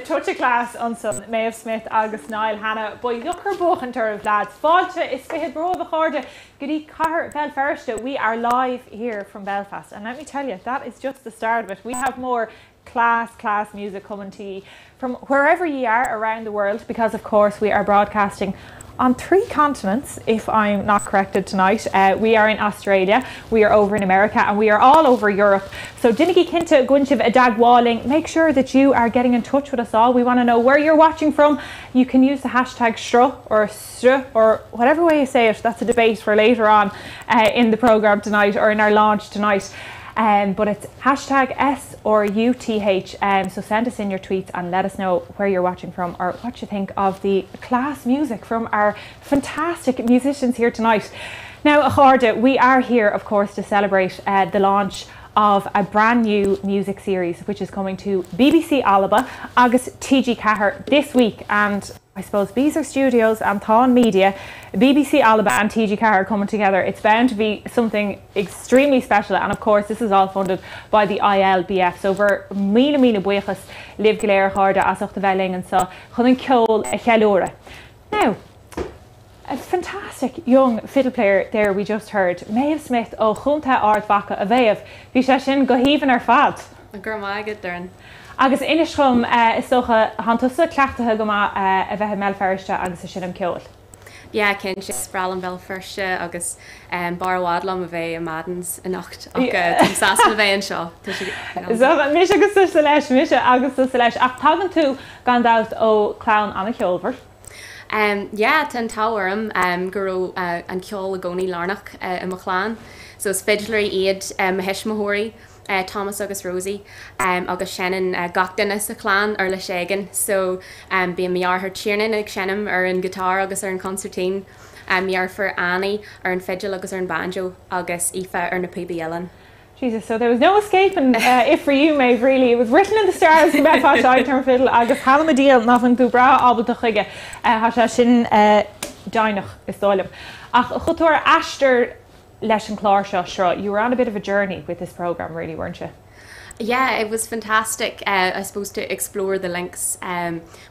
tuaite class on son Méabh Smyth agus Niall Hanna by Luchar Buchantar of lads. Fáilte is fihid bro the chorda goodie car Belfast. We are live here from Belfast, and let me tell you, that is just the start of it. We have more class music coming to you from wherever you are around the world, because of course we are broadcasting on 3 continents, if I'm not corrected tonight. We are in Australia, we are over in America, and we are all over Europe. So Dinnigy Kinta Gunchiv Adag Walling, make sure that you are getting in touch with us all. We want to know where you're watching from. You can use the hashtag STRU or STRU or whatever way you say it. That's a debate for later on in the programme tonight, or in our launch tonight. But it's hashtag S or UTH. So send us in your tweets and let us know where you're watching from or what you think of the class music from our fantastic musicians here tonight. Now, Achorda, we are here, of course, to celebrate the launch of a brand new music series which is coming to BBC Alba agus TG4 this week, and I suppose Beezer Studios and Thon Media, BBC Alba and TG4 are coming together. It's bound to be something extremely special, and of course this is all funded by the ILBF. So we're mille buchas live Gaeilge Harda as of the Velling and so chuaigh cheol a cheol. Now, a fantastic young fiddle player there we just heard, Méabh Smyth ó Chunta Ard Vaca a Bhéamh. Bhí sé sin go híomhann ar fad. Gurmaigad Darn. Agus inishchum is socha hantusa cleachtathe go a bheith melferiste agus a sin am ceol. Yeah, cén sé sprálan bell firste agus bar bhádlam a bheith a madans a nacht ach sasna bheith an seo. Mis agus sa leis mis agus sa leis ach tagan tú gandát ó clán anna cheolbhar? Yeah, ten táham gurú an cheol a gcónaí lárnach i mo chláán. So is fidleir iad heis mhórí, Thomas agus Rosie agus Shannon gachtainna sa chlán ar le ségan. So bí miar her cheernan ag Shannon ar an guitar agus ar an concertine. Miar for Annie ar an fiddle agus ar an banjo agus Aoife ar na PBLN. Jesus, so there was no escaping it for you, Méabh, really. It was written in the stars about Fáilte aitheanta fiddle agus Hallamadiel nothing go bra ábal do chuige hasha sin dainach is dóilem. Ach chutor Ashter leis an chlár seo, you were on a bit of a journey with this programme, really, weren't you? Yeah, it was fantastic. I suppose to explore the links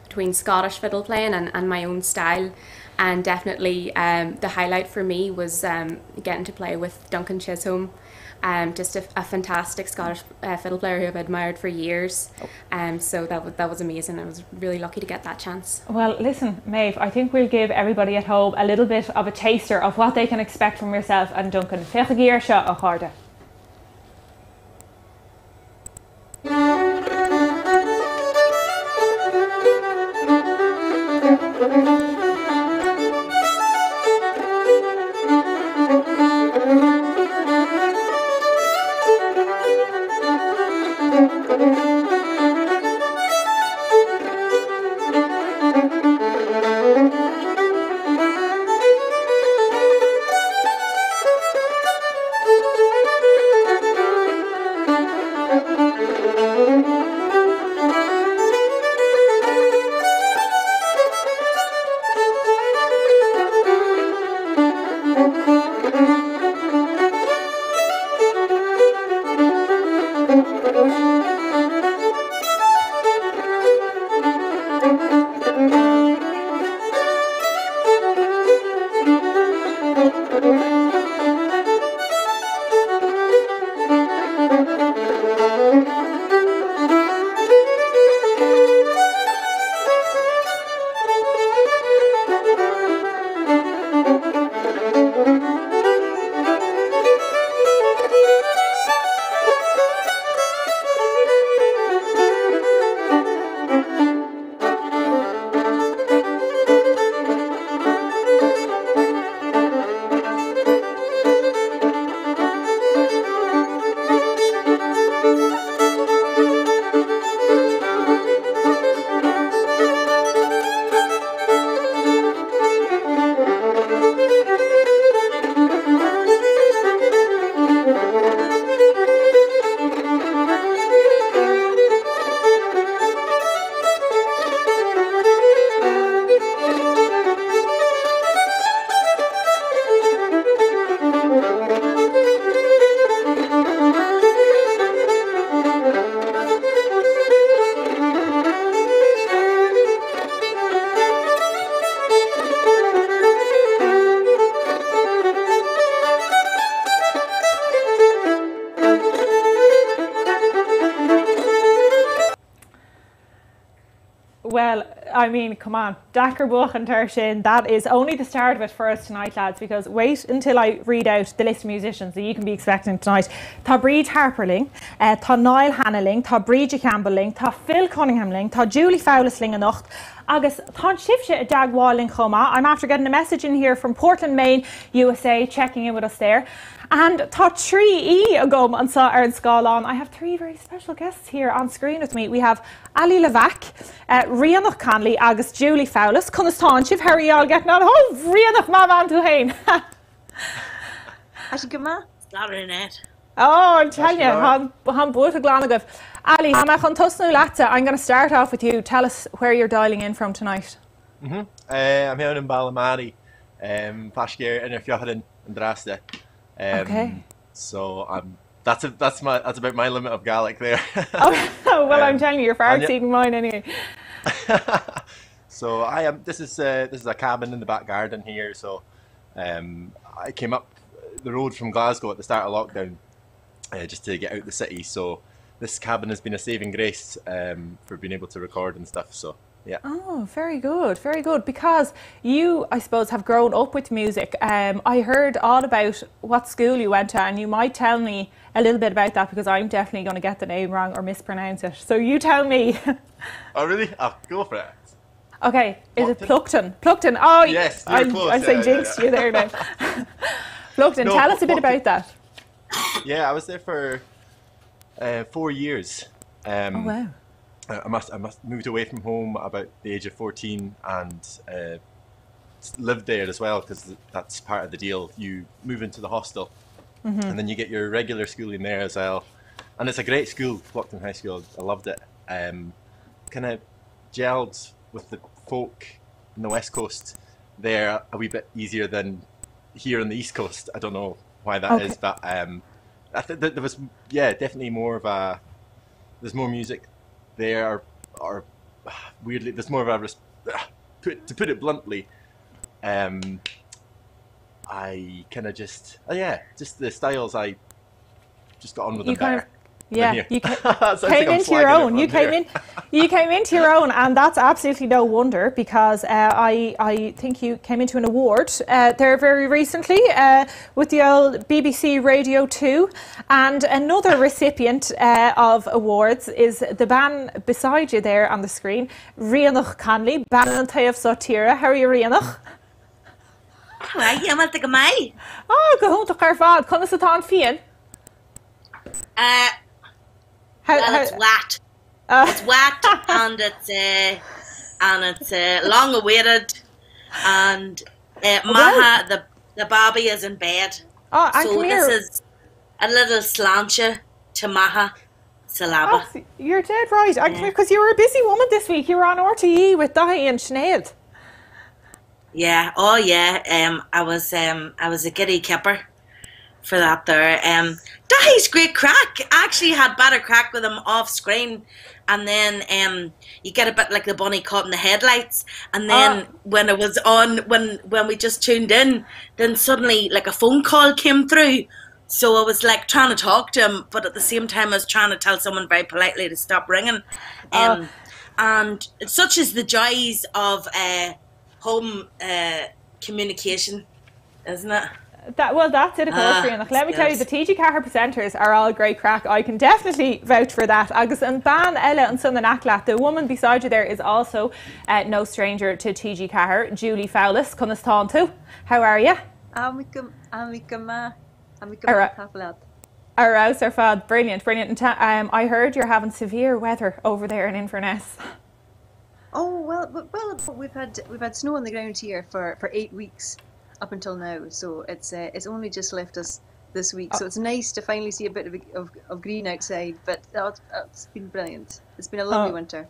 between Scottish fiddle playing and my own style. And definitely the highlight for me was getting to play with Duncan Chisholm. Just a fantastic Scottish fiddle player who I've admired for years. So that was amazing. I was really lucky to get that chance. Well, listen, Méabh, I think we'll give everybody at home a little bit of a taster of what they can expect from yourself and Duncan. Fecha géir seo a cháda. Well, I mean, come on, Dakar Buch and Tershin, that is only the start of it for us tonight, lads, because wait until I read out the list of musicians that you can be expecting tonight. Tá Brìghde Harperling, tá Niall Hanna ling, tá Brìghde Chaimbeul ling, tá Phil Cunningham ling, tá Julie Fowlis ling anocht, agus tá sibse a Dagwall ling choma. I'm after getting a message in here from Portland, Maine, USA, checking in with us there. And tá trí agum an sa ar an scáilán. I have three very special guests here on screen with me. We have Ali Levack, Rianach Conley, agus Julie Fowlis. Conastáin, how are you all getting on? Oh, Rianach má van tú hain. Has go ma? Net. Oh, I'm telling you, I'm both a glánagah. Ali, I'm going to start off with you. Tell us where you're dialing in from tonight. I'm here in Ballamary, Pashgir and Fhionnghaile and Drasta. Okay. So that's about my limit of Gaelic there. Oh well, I'm telling you, you're far exceeding mine anyway. So this is a cabin in the back garden here. So I came up the road from Glasgow at the start of lockdown just to get out the city. So this cabin has been a saving grace for being able to record and stuff. So Yeah. Oh, very good, very good. Because you, I suppose, have grown up with music. I heard all about what school you went to, and you might tell me a little bit about that because I'm definitely going to get the name wrong or mispronounce it. So you tell me. Oh, really? I'll go for it. Okay, is it Pluckton? Pluckton? Oh, yes, you're close. I'm saying jinxed you there now. Pluckton, No, tell us a bit Pluckton. about that. Yeah, I was there for 4 years. Oh, wow. I must moved away from home about the age of 14 and lived there as well because that's part of the deal. You move into the hostel and then you get your regular schooling there as well. And it's a great school, Pluckton High School. I loved it. Kind of gelled with the folk in the West Coast there a wee bit easier than here on the East Coast. I don't know why that is, but I think that there was, definitely more of a, there's more music there, or weirdly, there's more of a, to put it bluntly, I kind of just the styles, I just got on with them better. Yeah, you came like into your own. You came into your own, and that's absolutely no wonder because I think you came into an award there very recently with the old BBC Radio 2, and another recipient of awards is the band beside you there on the screen, Rianach Conley, band Taobh Sotira. How are you, Rianach? Well, you want to go mai? Oh, go dtugtar fad. Can you tell Fian? It's wet. It's wet and it's long awaited, and Maha the Bobby is in bed. Oh, and so this is a little sláinte to Maha Salaba. Oh, you're dead right. Because you were a busy woman this week. You were on RTE with Dahi and Sinead. Yeah. Oh yeah. I was a giddy kipper for that there. Dahi's great crack. I actually had better crack with him off screen, and then you get a bit like the bunny caught in the headlights, and then when it was on, when we just tuned in, then suddenly like a phone call came through, so I was like trying to talk to him, but at the same time I was trying to tell someone very politely to stop ringing, and such is the joys of home communication, isn't it? That's it, of course, Rianach. Let me tell you, the dtugtar presenters are all great crack. I can definitely vouch for that. Agus an ban Ella and Son and Aklat, the woman beside you there is also no stranger to dtugtar, Julie Fowlis. Conastántu. How are you? Arouse our fad. Brilliant. And I heard you're having severe weather over there in Inverness. Oh well, we've had snow on the ground here for 8 weeks. Up until now, so it's only just left us this week, so it's nice to finally see a bit of green outside, but it's been brilliant. It's been a lovely winter.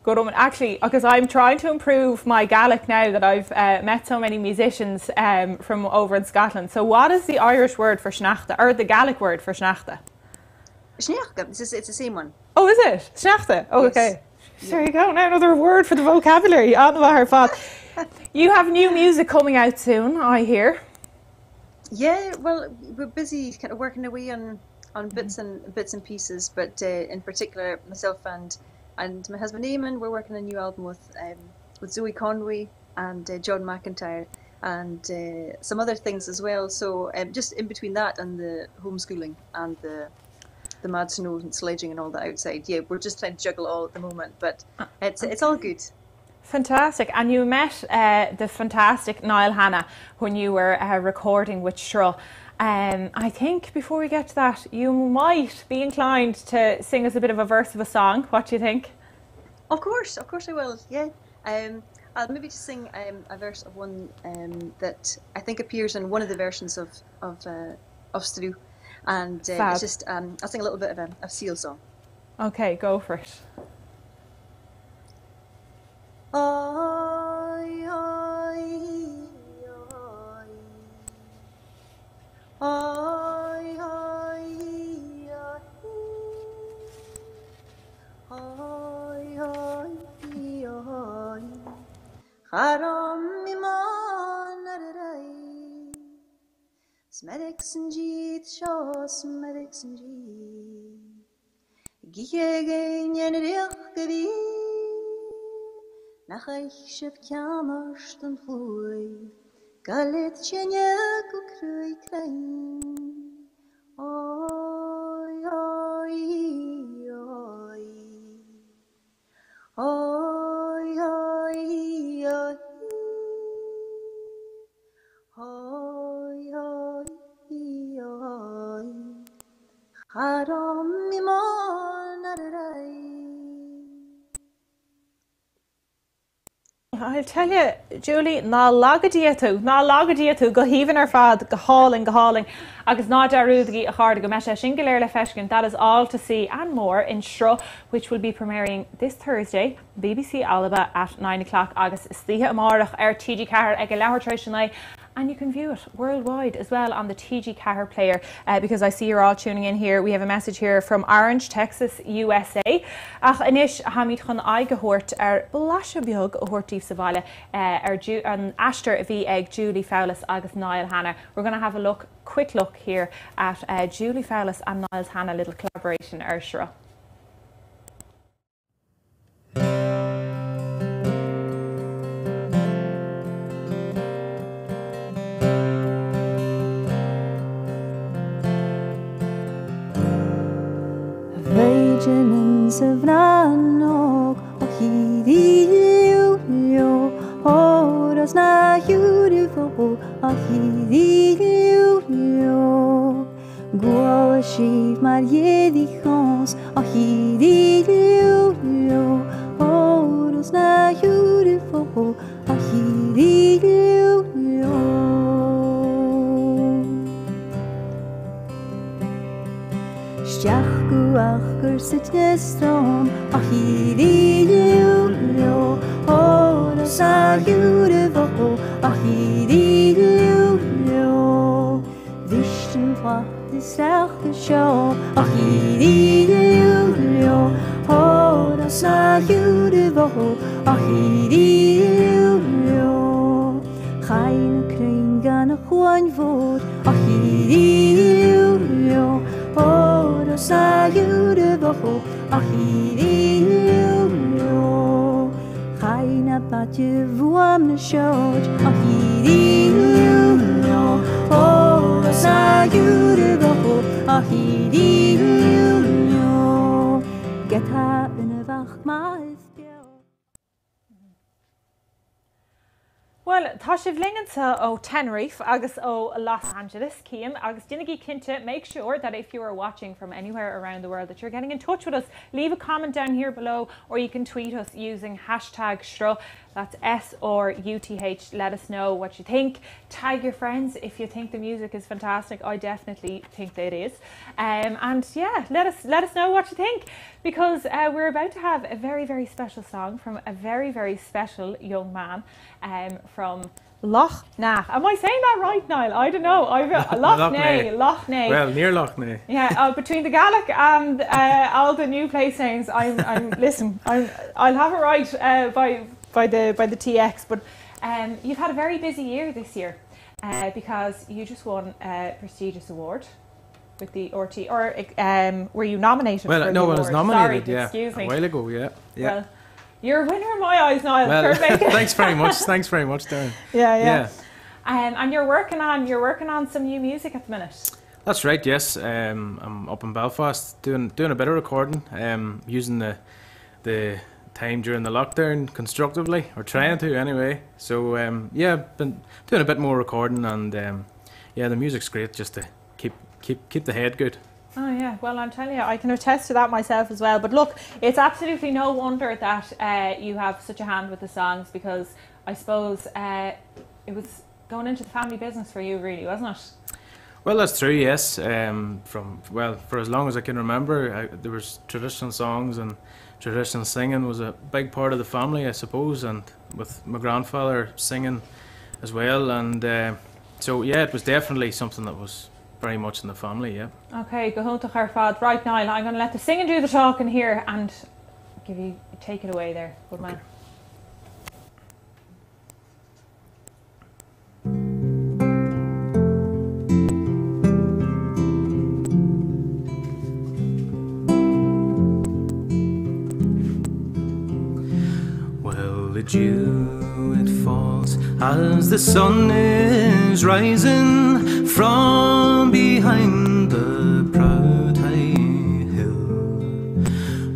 Good woman. Actually, because I'm trying to improve my Gaelic now that I've met so many musicians from over in Scotland. So what is the Irish word for sneachta, or the Gaelic word for sneachta? Sneachta, it's the same one. Oh, is it? Sneachta? Oh, yes. Okay. Yeah. There you go, now another word for the vocabulary. On the Bahar Fad. You have new music coming out soon, I hear. Yeah, well, we're busy kind of working away on bits and pieces, but in particular, myself and my husband Eamon, we're working on a new album with Zoe Conway and John McIntyre, and some other things as well. So just in between that and the homeschooling and the mad snow and sledging and all that outside, yeah, we're just trying to juggle all at the moment, but it's all good. Fantastic. And you met the fantastic Niall Hanna when you were recording with Shruth. I think before we get to that, you might be inclined to sing us a bit of a verse of a song. What do you think? Of course I will, yeah. I'll maybe just sing a verse of one that I think appears in one of the versions of Struth. And it's just, I'll sing a little bit of a seal song. Okay, go for it. Oi, oi, oi, oi, oi, oi, oi, oi, haram mi man smedics and jeet shaw smedics and jeet gige gain yen nach eich sib ceannarst an fhuaigh, galit sinne go chroíúil. Oi, oi, oi. Oi, oi, oi. Oi, oi, oi. Charom mi mon ar yr ai. I'll tell you, Julie, ná lagadíú go híhann ar fad go háling agus ná darúdaí a cháda go me sé sin go léir le feiscin. That is all to see and more in Sruth, which will be premiering this Thursday, BBC Albain at 9 o'clock agus slíthe amárach ar TG Cahir ag leabhar tréisina. And you can view it worldwide as well on the TG Cahir player because I see you're all tuning in here. We have a message here from Orange, Texas, USA. Ach inis hamid chun aigehort blasha beag a hortíf sa bhaile an ashtar a bhí ag Julie Fowlis agus Niall Hanna. We're going to have a quick look here at Julie Fowlis and Niall Hanna little collaboration ar Sruth. Virgins of Nanog, o hyddiw, oras na beautiful, o hyddiw, gwal y sif mar iedichons, o hyddiw, oras na beautiful, o hyddiw. Stiach gur sit strom a hyddiw, oras na beautiful, o hyddiw. Vishten flacht is rach de show, a hyddiw, oras na beautiful, o hyddiw. Chain crein gan a chuaigh fór, a hyddiw, oras na beautiful, a hyddiw. Chain a badju fwam na siod, a hyddiw, oras na beautiful, a hyddiw. Geta yn y fach maith bio. Well, tá sibh lingansa ó Tenerife agus ó Los Angeles, Ciam, agus dinigí cinnte, make sure that if you are watching from anywhere around the world that you're getting in touch with us. Leave a comment down here below or you can tweet us using hashtag Sruth. That's SRUTH. Let us know what you think. Tag your friends if you think the music is fantastic. I definitely think that it is. And yeah, let us know what you think because we're about to have a very, very special song from a very, very special young man from Loch Ness. Am I saying that right, Niall? I don't know. Loch Ness. Well, near Loch Ness. Yeah, between the Gaeilge and all the new place names, I'll have it right by the TX. But you've had a very busy year this year because you just won a prestigious award with the RT, or were you nominated? Well, for no, the I was award? nominated. Sorry, Yeah, excuse me. a while ago. Yeah. Well, you're a winner in my eyes, Niall. Well, thanks very much. Thanks very much, Darren. Yeah. And you're working on some new music at the minute. That's right. Yes, I'm up in Belfast doing a bit of recording. Using the time during the lockdown constructively, or trying to anyway. So yeah, been doing a bit more recording, and yeah, the music's great just to keep the head good. Oh yeah, well I'm telling you, I can attest to that myself as well. But look, it's absolutely no wonder that you have such a hand with the songs, because I suppose it was going into the family business for you, really, wasn't it? Well, that's true, yes. For as long as I can remember, there was traditional songs, and traditional singing was a big part of the family, I suppose, and with my grandfather singing as well, and so yeah, it was definitely something that was very much in the family, yeah. Okay, go home to our fad. Right, Niall, I'm going to let the singing do the talking here and take it away there, good man. dew it falls as the sun is rising from behind the proud high hill,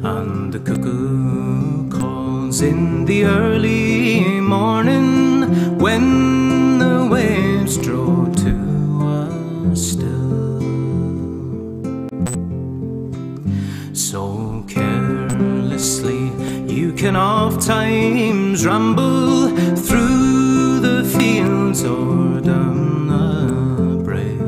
and the cuckoo calls in the early morning when the waves draw to a still. So carelessly you can oft times ramble through the fields or down the brae,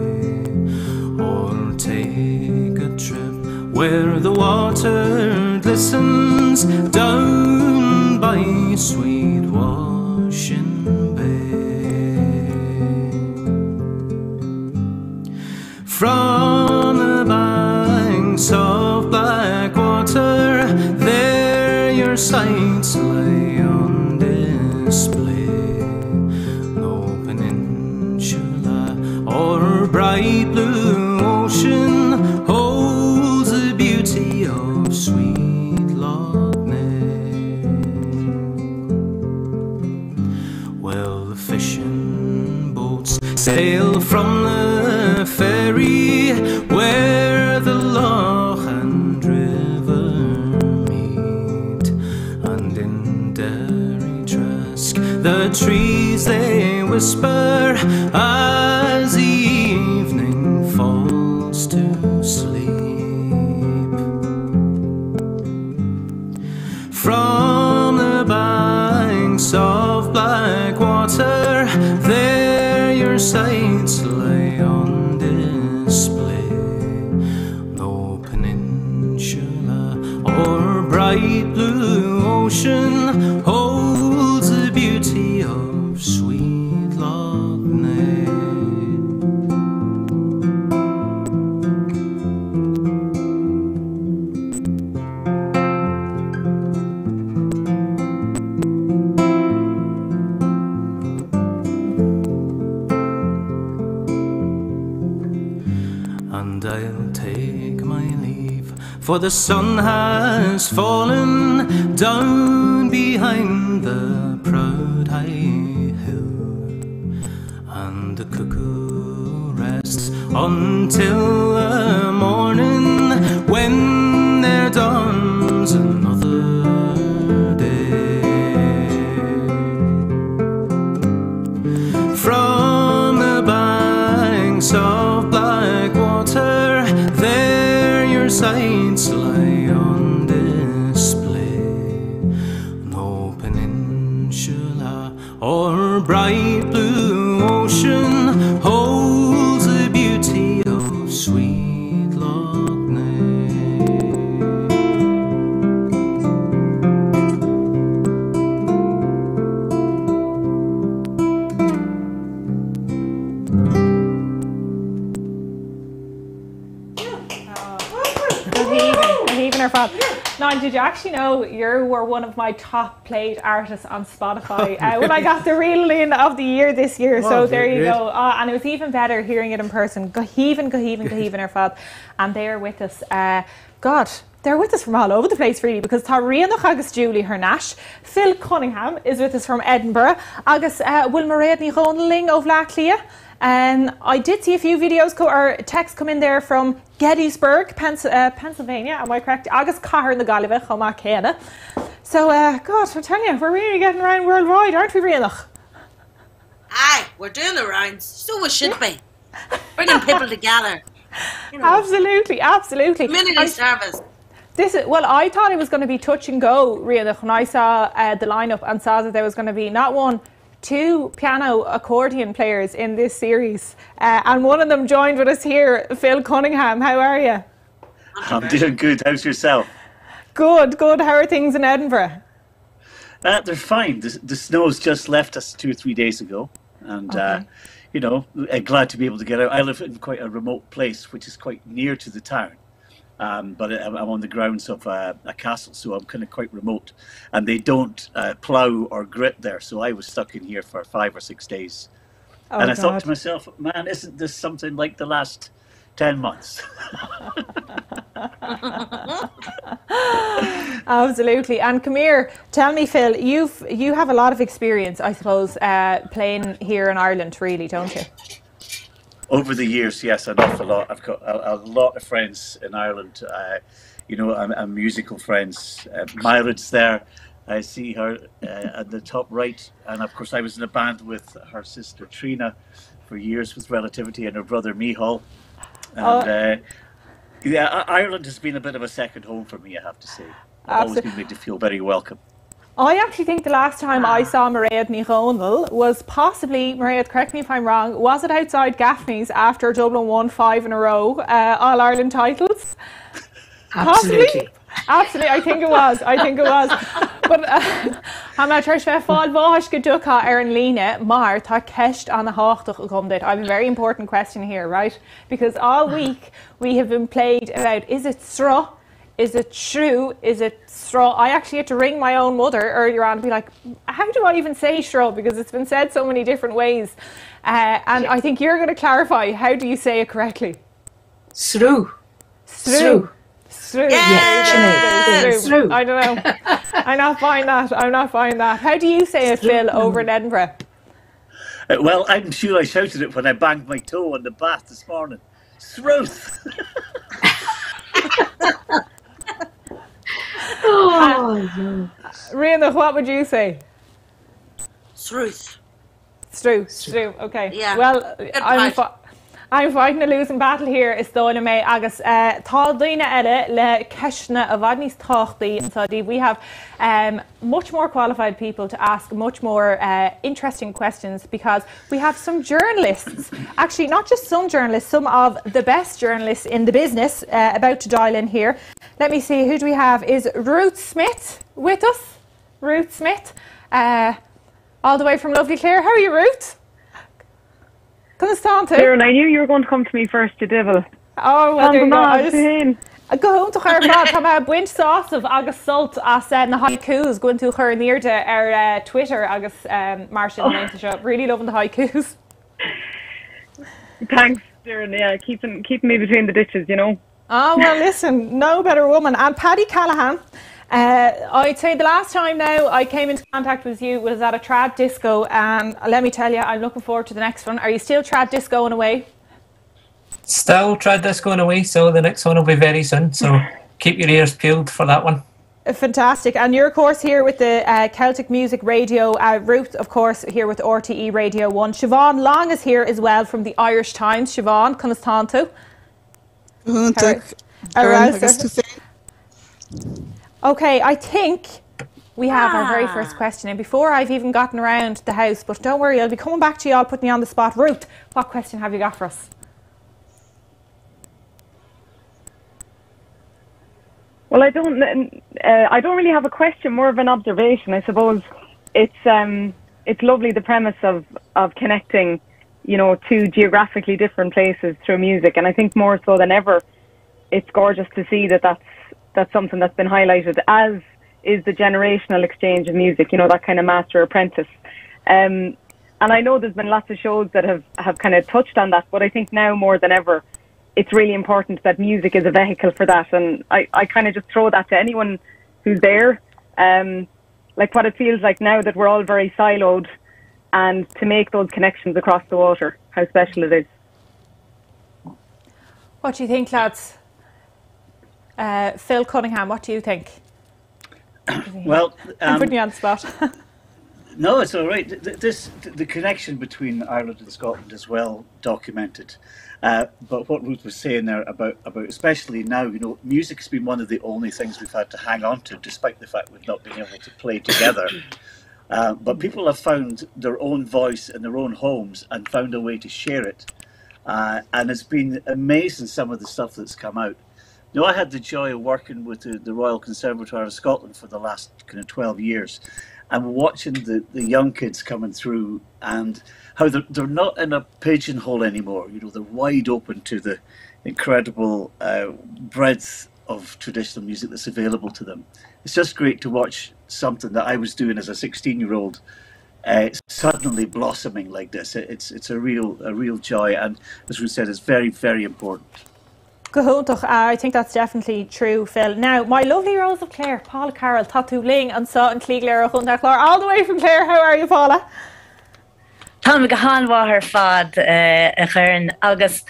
or take a trip where the water glistens down by sweet washing bay. From the banks of black water, there your sights lay on display. No peninsula or bright blue ocean holds the beauty of sweet Loch Ness. Well, the fishing boats sail from the ferry where the loch and river meet, and in Derry Trask the trees they whisper as the evening falls to sleep. From the banks of black water, there your sights lay on display. No peninsula or bright blue ocean holds the beauty of sweet Loch Ness. And I'll take my leave, for the sun has fallen down behind the proud high hill, and the cuckoo rests until the morning when there dawns another day. From the banks of black water, there your sights lie on display. No peninsula or bright blue ocean holds the beauty of sweet Loch Ness. Even our fab. Now, did you actually know you were one of my top played artists on Spotify when I got the Reeling of the Year this year? Oh, So there you great. go. And it was even better hearing it in person. Goheven our fab. And they're with us. God, they're with us from all over the place, really, because Tarianach agus Julie Hernash, Phil Cunningham is with us from Edinburgh, agus Will Moradney Ronling of Lachlia. And I did see a few videos or texts come in there from Gettysburg, Pennsylvania, am I correct? Agus Cahar in the Gaeilge, Choma Cana. So, God, I'm telling you, we're really getting around worldwide, aren't we, Rianach? Aye, we're doing the rounds. So we should be. Bringing people together. You know, Absolutely. community service. Well, I thought it was going to be touch and go, Rianach, when I saw the lineup and saw that there was going to be not one, two piano accordion players in this series, and one of them joined with us here, Phil Cunningham. How are you? I'm doing good. How's yourself? Good. How are things in Edinburgh? They're fine. The snow's just left us 2 or 3 days ago, and Okay. glad to be able to get out. I live in quite a remote place, which is quite near to the town. But I'm on the grounds of a castle, so I'm kind of quite remote. And they don't plough or grit there, so I was stuck in here for 5 or 6 days. Oh, and I thought God. to myself, man, isn't this something like the last 10 months? Absolutely. And come here, tell me, Phil, you have a lot of experience, I suppose, playing here in Ireland, really, don't you? Over the years, yes, an awful lot. I've got a lot of friends in Ireland. You know, I'm musical friends. Myra's there. I see her at the top right. And of course, I was in a band with her sister Trina for years with Relativity and her brother Micheál. And yeah, Ireland has been a bit of a second home for me, I have to say. I've always been made to feel very welcome. I actually think the last time I saw Méabh Smyth was possibly, Méabh, correct me if I'm wrong, was it outside Gaffney's after Dublin won 5 in a row, All-Ireland titles? Absolutely. Possibly? Absolutely, I think it was. But I'm not sure if fáil bháis go dtugtar an líne mar tá ceist an na háchtach a chum dit. I have a very important question here, right? Because all week we have been played about, is it straw? Is it true? Is it straw? I actually had to ring my own mother earlier on and be like, how do I even say straw? Because it's been said so many different ways. And I think you're going to clarify, how do you say it correctly? Srú. Srú. Yeah, Srú. I don't know. I'm not buying that. How do you say it, Phil, over in Edinburgh? Well, I'm sure I shouted it when I banged my toe on the bath this morning. Sruth. Rianna, what would you say? Sruth. Srú. Okay. Yeah. Well, I'm fighting a losing battle here is dóna mé agus tá daoine eile le ceisna a bhaid níos táchtaí an Saudi. We have much more qualified people to ask much more interesting questions because we have some journalists, actually not just some journalists, some of the best journalists in the business about to dial in here. Let me see, who do we have? Is Ruth Smith with us? Ruth Smith, all the way from lovely Clare. How are you, Ruth? Darren, I knew you were going to come to me first, you devil. Oh, well, there you go. I go home to her fad. Tá má buint sásamh agus sult as na haikus going to her nearde Twitter agus Marshall Main shop. Really loving the haikus. Thanks, Darren. Yeah, keeping me between the ditches, you know. Oh, well, listen, no better woman. And Paddy Callahan. I'd say the last time now I came into contact with you was at a trad disco, and let me tell you, I'm looking forward to the next one. Are you still trad discoing away? Still trad discoing away, so the next one will be very soon, so keep your ears peeled for that one. Fantastic. And you're of course here with the Celtic Music Radio, Ruth of course here with RTE Radio 1. Siobhan Long is here as well from the Irish Times. Siobhan, conas tanto? Okay, I think we have our very first question, and before I've even gotten around the house, but don't worry, I'll be coming back to you, I'll put me on the spot. Ruth, what question have you got for us? Well, I don't really have a question, more of an observation, I suppose. It's lovely, the premise of connecting, you know, two geographically different places through music, and I think more so than ever, it's gorgeous to see that's something that's been highlighted, as is the generational exchange of music, you know, that kind of master apprentice. And I know there's been lots of shows that have kind of touched on that, but I think now more than ever, it's really important that music is a vehicle for that. And I kind of just throw that to anyone who's there. Like what it feels like now that we're all very siloed, and to make those connections across the water, how special it is. What do you think, lads? Phil Cunningham, what do you think? Well, I'm putting you on the spot. No, it's all right. The connection between Ireland and Scotland is well documented. But what Ruth was saying there about especially now, you know, music has been one of the only things we've had to hang on to, despite the fact we've not been able to play together. But people have found their own voice in their own homes and found a way to share it. And it's been amazing, some of the stuff that's come out. You know, I had the joy of working with the Royal Conservatoire of Scotland for the last kind of 12 years, and watching the young kids coming through, and how they're not in a pigeonhole anymore. You know, they're wide open to the incredible breadth of traditional music that's available to them. It's just great to watch something that I was doing as a 16-year-old suddenly blossoming like this. It's a real joy, and as we said, it's very, very important. Gohúntaach, I think that's definitely true, Phil. Now, my lovely Rose of Clare, Paula Carroll, Tatu Ling, and Sutton Cleagler, all the way from Clare. How are you, Paula? Tá me go háanmháthair fad a chuireann agus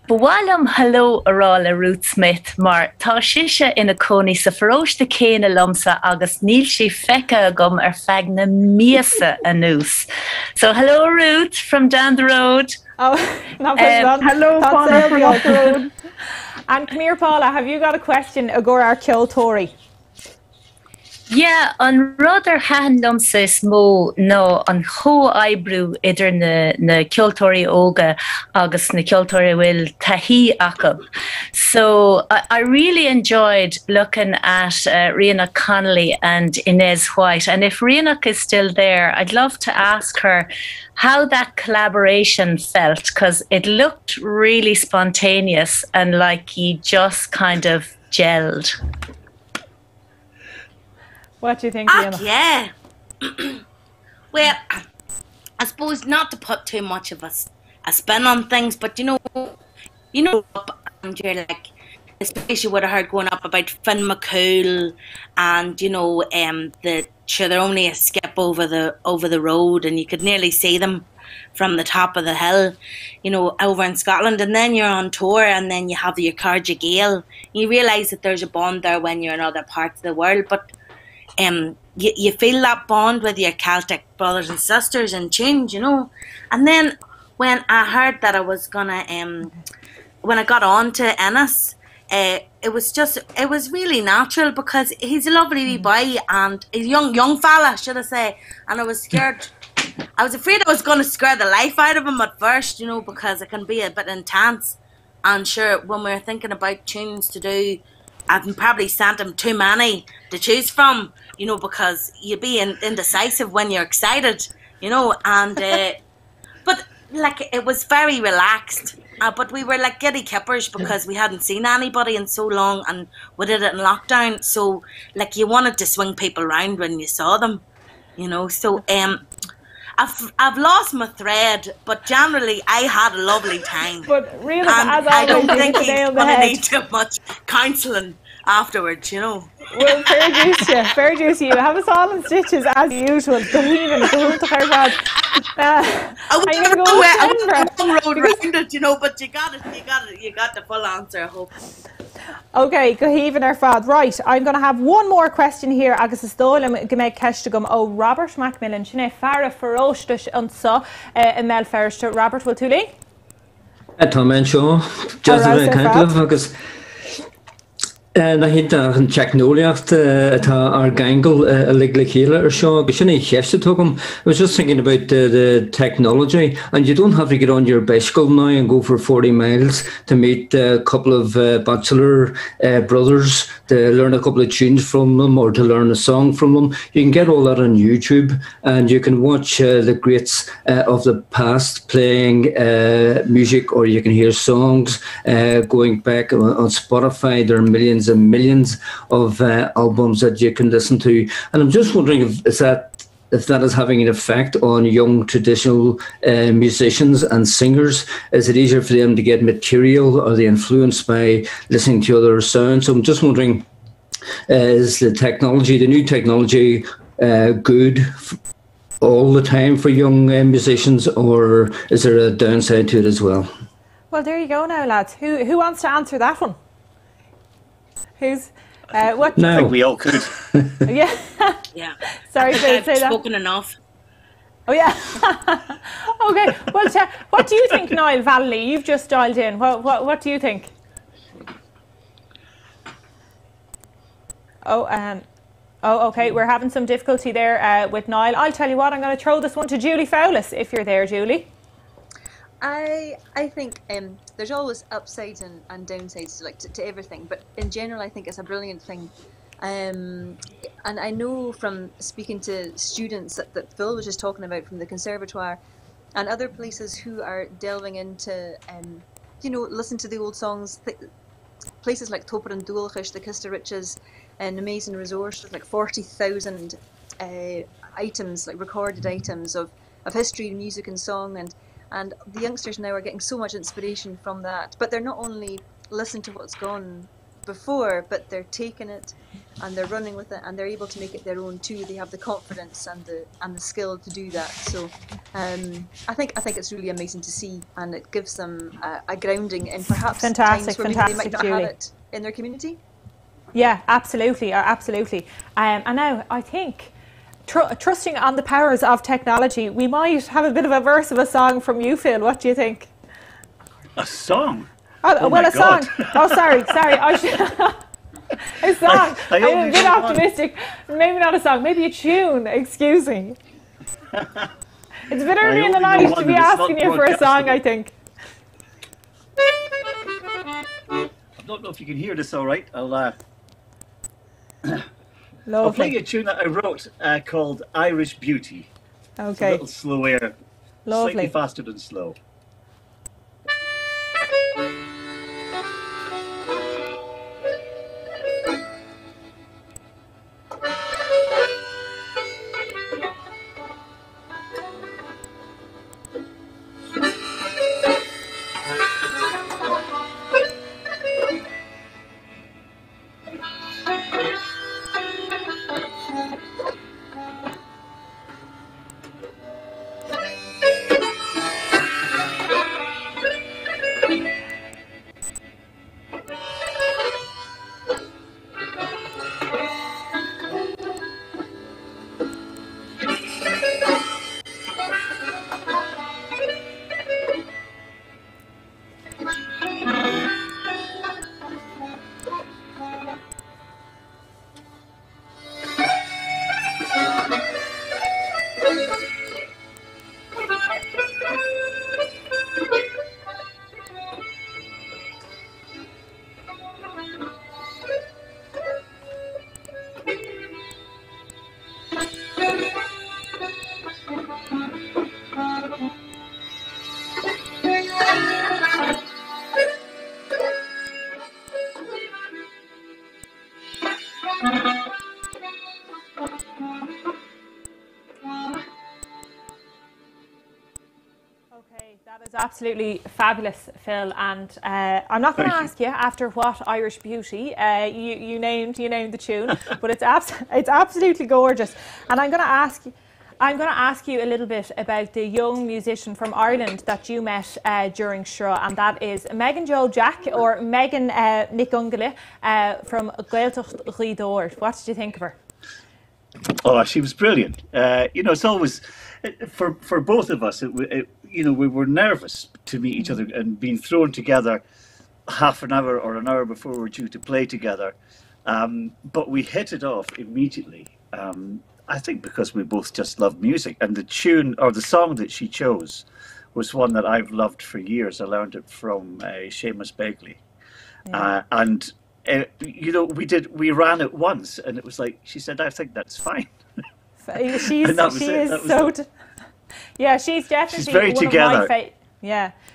bhfuilm hello ará le Ruth Smith mar tá siise ina cónaí sa phróiste céine lomsa agus níl si fecha agam ar feadh na míosa anús. So hello Ruth from down the road. Oh, not hello Paula from up the road. And come here, Paula, have you got a question agur our cheol Tory? Yeah, an rudder han lumsa is mó no an cho ebrú idir na ceoltóirí óga agus na ceoltóirí tahí acab. So I really enjoyed looking at Rianna Connolly and Inez White, and if Rianna is still there, I'd love to ask her how that collaboration felt, because it looked really spontaneous and like you just kind of gelled. What do you think, Rianna? Yeah. Well, I suppose not to put too much of a spin on things, but you know, and you're like, especially what I heard going up about Finn McCool, and you know, they're only a skip over the road, and you could nearly see them from the top of the hill, you know, over in Scotland. And then you're on tour, and then you have your Gaeilge Gael. You realise that there's a bond there when you're in other parts of the world, but you feel that bond with your Celtic brothers and sisters and change, you know. And then when I heard that I was gonna, when I got on to Ennis, it was really natural, because he's a lovely wee boy and he's a young fella, should I say. And I was scared. I was afraid I was going to scare the life out of him at first, you know, because it can be a bit intense. And sure, when we were thinking about tunes to do, I've probably sent him too many to choose from, you know, because you be indecisive when you're excited, you know. And but like, it was very relaxed, but we were like giddy kippers because we hadn't seen anybody in so long, and we did it in lockdown, so like you wanted to swing people around when you saw them, you know. So I've lost my thread, but generally I had a lovely time. But really, and I don't think he's going to need too much counselling afterwards, you know. Well, fair dues to you. Have us all in stitches as usual. I'm going to go long road round it, you know, but you got the full answer, I hope. Okay, Gohívan ar fad. Right, I'm going to have one more question here. Agus is dólam go méid ceiste ó Robert Macmillan sinna fearra feróistis an sa in Méabh Feirste. Robert, will tú lí? Tá men seo, just a kind agus na hyd an technoliacht atá ar Gaeilge a lig le chéile ar seo, agus sinna cheiste tugam. I was just thinking about the technology, and you don't have to get on your bicycle now and go for 40 miles to meet a couple of bachelor brothers to learn a couple of tunes from them or to learn a song from them. You can get all that on YouTube, and you can watch the greats of the past playing music, or you can hear songs going back on Spotify. There are millions and millions of albums that you can listen to, and I'm just wondering if that is having an effect on young traditional musicians and singers. Is it easier for them to get material? Are they influenced by listening to other sounds? So I'm just wondering, is the new technology good all the time for young musicians, or is there a downside to it as well? Well, there you go now, lads. Who wants to answer that one? Who's what? No. I think we all could. Yeah. Yeah. Sorry, I've say that. Spoken enough. Oh yeah. Okay. Well, what do you think, Niall Valley? You've just dialed in. What do you think? Oh, okay. We're having some difficulty there with Niall. I'll tell you what. I'm going to throw this one to Julie Fowlis, if you're there, Julie. I think there's always upsides and downsides to everything, but in general I think it's a brilliant thing, and I know from speaking to students that Phil was just talking about from the Conservatoire and other places who are delving into you know, listen to the old songs, places like Topper and Dúilchas, the Kista Riches, an amazing resource with like 40,000 items, like recorded items of history, music and song, and the youngsters now are getting so much inspiration from that. But they're not only listen to what's gone before, but they're taking it and they're running with it, and they're able to make it their own too. They have the confidence and the skill to do that. So I think it's really amazing to see, and it gives them a grounding in perhaps times where maybe they might not have it in their community. Yeah, absolutely, absolutely. And now I think, trusting on the powers of technology, we might have a bit of a verse of a song from you, Phil. What do you think? A song? Oh, well, a song. Oh, sorry. I should... a song. I'm a bit optimistic. Maybe not a song. Maybe a tune. Excuse me. It's a bit early in the night to be asking you for a song, I think. I don't know if you can hear this all right. I'll play a tune that I wrote called Irish Beauty. Okay. It's a little slower, Lovely. Slightly faster than slow. Absolutely fabulous, Phil, and I'm not going to ask you after what Irish Beauty you named the tune, but it's absolutely gorgeous. And I'm going to ask you a little bit about the young musician from Ireland that you met during Shra, and that is Megan Joel Jack, or Megan Nic Fhionnghaile from Gaeilge. What did you think of her? Oh, she was brilliant. It's always for both of us. We were nervous to meet each other and being thrown together half an hour or an hour before we were due to play together. But we hit it off immediately. I think because we both just love music, and the tune or the song that she chose was one that I've loved for years. I learned it from Seamus Begley, and we ran it once, and it was like she said, "I think that's fine." She's definitely very together.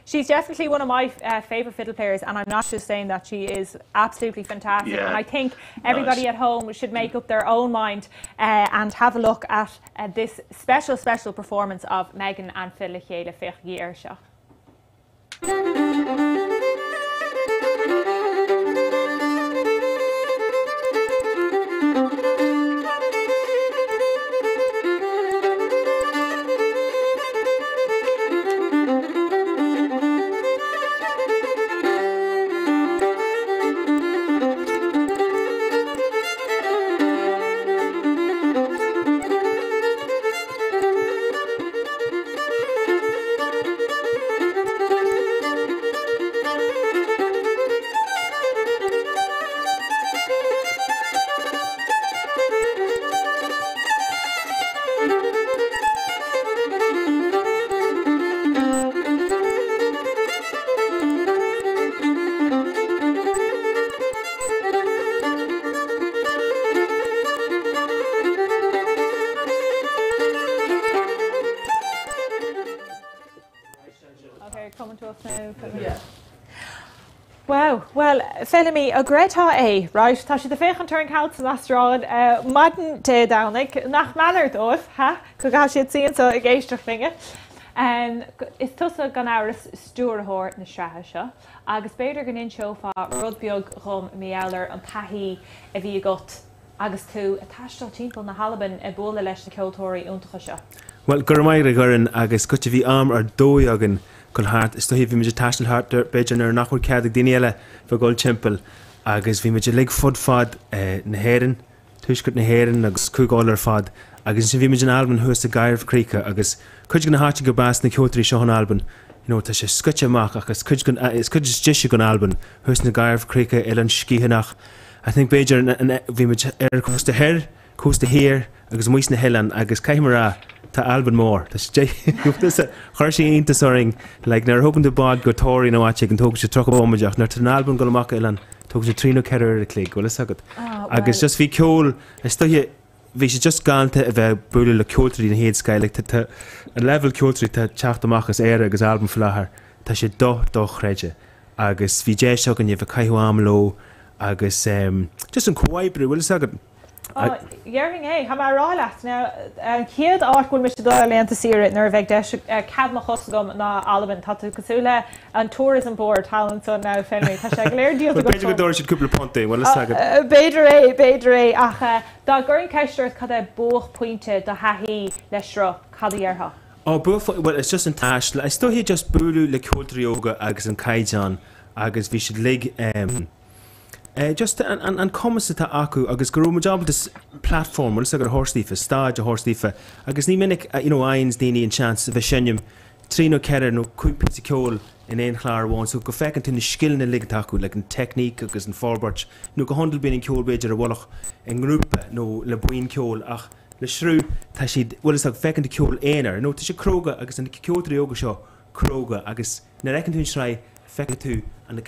She's definitely one of my favourite fiddle players, and I'm not just saying that. She is absolutely fantastic, and I think everybody at home should make up their own mind and have a look at this special performance of Megan and Phil Chéile Fich Yearsha. Wow, well, Felimi, a greta right? Tá si de féchan turn count an astrad, madden te downig, nach manner dof, ha? Go ga si sín so a geistach finge. Is tusa gan áras stúrthóir na sraithe seo, agus beidir gan inseo fá rud beag rom méabhar an taithí a bhí got agus tú a taistal timppla na Albain a bóla leis na ceoltóirí iontacha seo. Well, gur maiid a gcuireann agus coite bhí am ar dói agan chun hart, is tuí bhí meidir taistal hart beidir ar nachfuil cead ag daine eile fa Gaeilge Chaimbeul agus bhí meidir lig fad na héireann, tuiscut na héireann agus cúgáil ar fad agus bhí meidir an Albain thuas a Gaeilge Críocha agus chuid gan na háte go bás na ceoltóirí seo an Albain. Tá sé scuite amach agus chuid deise gan Albain thuas na Gaeilge Críocha eile an scíhanach. I think beidir bhí meidir ar cústa heir, cústa hir agus muos na heileán agus caiimrá tá Albain mór. Tá sé chuir sé iontasaring le nar thugann do bád go tóirí nó áite an tóg sé trocha bóimeach nar an Albain go amach eileán tóg sé trí nó ceir ar a clé bhfuil sagad. Agus just bhí ceol bhí sé just gananta a bheith buúla le ceoltarí na héad scaile an level ceoltarí tá teacht amachchas éire agus Albain fleathair tá sé dó chreide agus bhí dé seo an bh caiú am lo agus just an chuaigh bhfuil sagad. Dhearing é, ha rá leat ná chiad áhfuil me dó leanta síre nar bheith cadma chosgam na Albain tá tú cosúla an tourism board talan son ná fenmé tá sé léirdíal beidir go dóir siad cúpla pontaí bhfuil sagad. Beidir é ach dá gurn ceisteirt cad é buach pointe do haithí leis seo cadíartha. Well, it's just an taistal. I still hear just búlú le ceoltarí óga agus an caiideán agus bhí siad lig just an commas atá acu agus go raibh job this platform bhfuil gur thorsaíofa, stáid a thorsaíofa agus ní minic ains daoine an chance a bheith sinneam trí nó ceir nó cúpla ceol in éon chláir bháin, so go fecinn tú na scill na ligad acu le an technique agus an forbairt nó go handal bíon an ceol beidir a bhhalach an grúpa nó le buin ceol ach le shrú tá siad bhfuil fecinn de ceol éonar nó tá sé cróga agus an ceoltarí óga seo cróga agus na recinn tú sráid feice tú an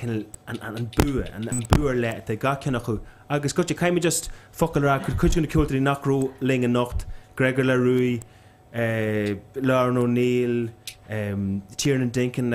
bua an buair le a ga ceannach agus go caiimi just focail rá chuid na ceoltarí nachró ling an nocht Gregor le Rui Lauren O'Neill Tiernan Dinkin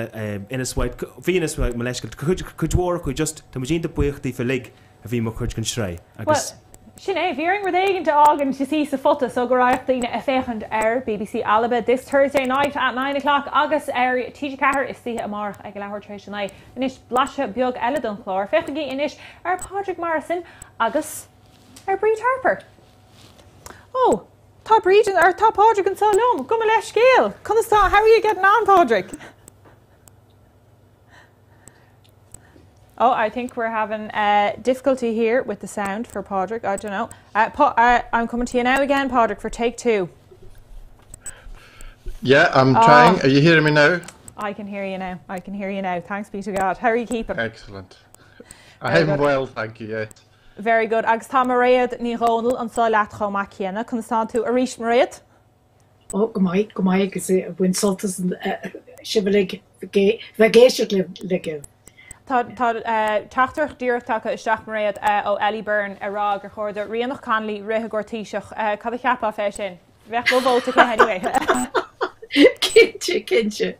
Innes White Venus White Maleshka chuid mhór chu just tá mu dínta buochtaí fa lig a bhí mar chuid gan sráid agus Sin é, bhíring rud éigeanta ágan si sí sa fota so go raibh daoine a féchant ar BBC Alba this Thursday night at 9 o'clock agus ar TG Cahar is títhe amach ag leabhar trééis sin inis blaise beag eile don chlár fechaí inis ar Padruig Morrison agus ar Brìghde Harper. Oh, tá Brìghde ar tá Padruig an Solom, go leis scéal. How are you getting on, Padruig? Oh, I think we're having difficulty here with the sound for Padruig. I don't know. I'm coming to you now again, Padruig, for take 2. Yeah, I'm trying. Are you hearing me now? I can hear you now. I can hear you now. Thanks be to God. How are you keeping? Excellent. I'm well, thank you. Yeah. Very good. Agus tá Mairead ní Ronald an Seoladh Sruth chéanna chun stá tú arís Mairead? Oh, go mai agus bhain soltas siblig bheith le Tá teachtar díreachtacha isteach Mairead ó Ali Levack ará gur chuirde rianach canlaí rithe gortíiseach cad a cheapá fé sin. Bheith go bhóta go anyway. Kinse.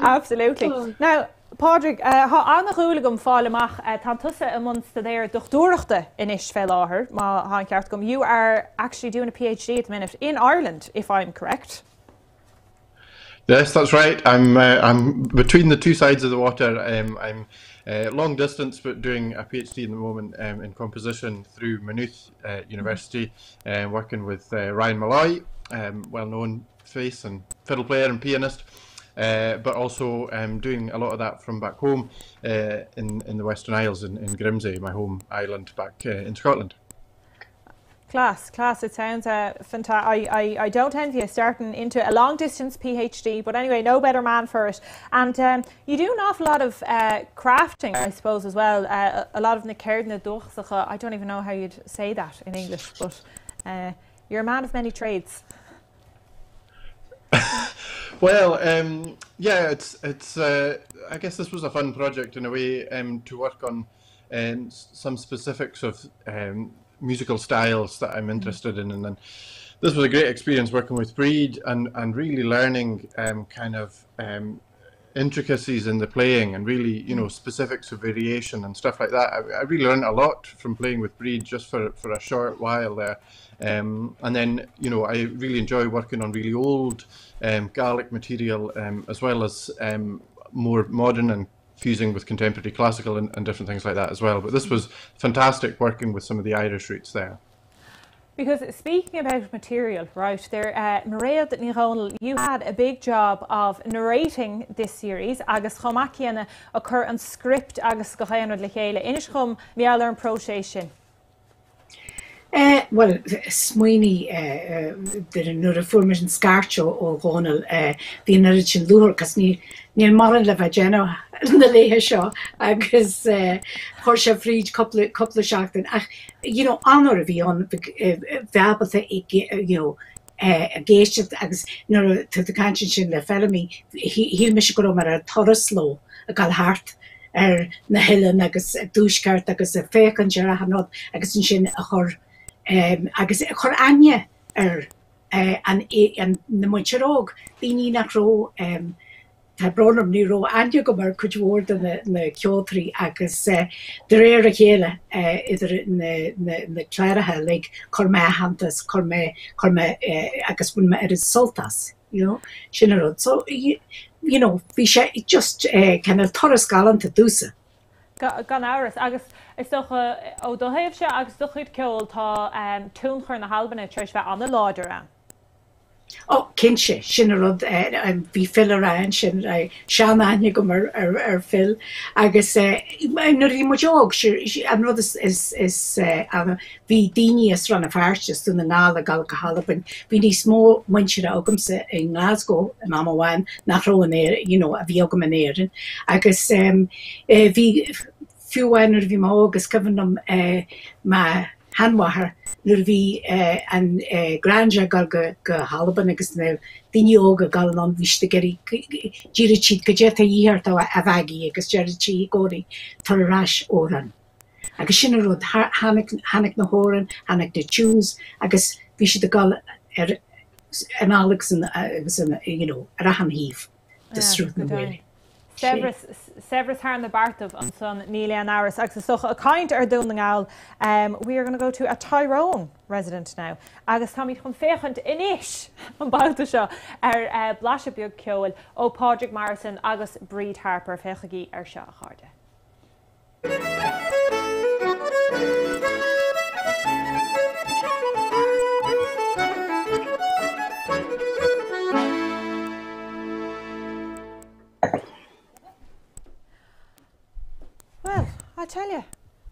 Absolutely. Now, Padruig, annach úlagum fáil amach tá tusa a munsta déir dochtúireachta inis fé láthair má tháinig ceart gom. You are actually doing a PhD at the minute in Ireland, if I'm correct. Yes, that's right. I'm between the two sides of the water. I'm long distance, but doing a PhD at the moment in composition through Maynooth University, working with Ryan Malloy, well-known face and fiddle player and pianist, but also doing a lot of that from back home in the Western Isles in Grimsay, my home island back in Scotland. Class. It sounds fantastic. I don't envy you starting into a long-distance PhD, but anyway, no better man for it. And you do an awful lot of crafting, I suppose, as well. A lot of na céard na dúchsacha. I don't even know how you'd say that in English, but you're a man of many trades. Well, yeah, it's. I guess this was a fun project in a way to work on some specifics of musical styles that I'm interested in, and then this was a great experience working with Brìghde and really learning kind of intricacies in the playing and really, specifics of variation and stuff like that. I really learned a lot from playing with Brìghde just for a short while there. And then, I really enjoy working on really old Gaelic material as well as more modern and fusing with contemporary classical and different things like that as well. But this was fantastic working with some of the Irish roots there. Because speaking about material, right, there, Méabh Nic Fhionnghaile, you had a big job of narrating this series, agus chomaciana occur an script agus gCúige le chéile. Inis chum meall ar an próséisisin. Well, Smoini, the nuair a fuair an scarteo ó Ghónal, bhí na sin luthar, cos níl maran le bheith déanamh na léithe seo, agus chuir sé fríd coppla seachtain. Ach, anor a bhí an bheabalta a géisteacht agus nuair a cantin sin le fellamí, híl me se go mar a toras ló a gal hart na hillen agus dúsceart agus a féchan dear a hanod agus sin a chur agus chur aine an na muinteróg bhí nach ró tá bronam ní ró aine go mar chuidhór na ceoltarí agus de réir a chéile idir na cléirithe le chur mé hantas chur mé agus bun me ar is soltas, sin a rud. So, bhí sé just kind of toras galanta dúsa. Gan áras agus is docha ó dóthaobh se agus do chuid ceol tá túnchar na Albaine treis bheith an láidir an. Cinse sin a rud bhí fill aráin sin sean aine go mar ar fill agus nuair í muideog an rud is bhí daoine is ran a fearstas dú na nála gal go Albain. Bhí níos mó muintear agamsa in Glasgow an amháin nach ró an éir, a bhí agam an éireann. Agus bhí fiúhhain bhí má agus cyfannam má hanmháthair nuair bhí an grandja gal go Albain agus na daoine óga gal an bhíiste geirí díire siad go déta dhíart a bheagaí agus deir tí góirí tar arás óran. Agus sin a rud hanig na hóran, hanig na tunes agus bhí siad gal an Alex agus ar a hanhíomh de Sruth na bhfuil. Severus haar na Bartov an son Niall Hanna agus socha a kind ar dún ngáil. We are going to go to a Tyrone resident now. Agus tá míid chun féchant inis an báilta seo ar blase beag ceol ó Padruig Morrison agus Brìghde Harper féchagaí ar seo a cháde. Well, I tell you,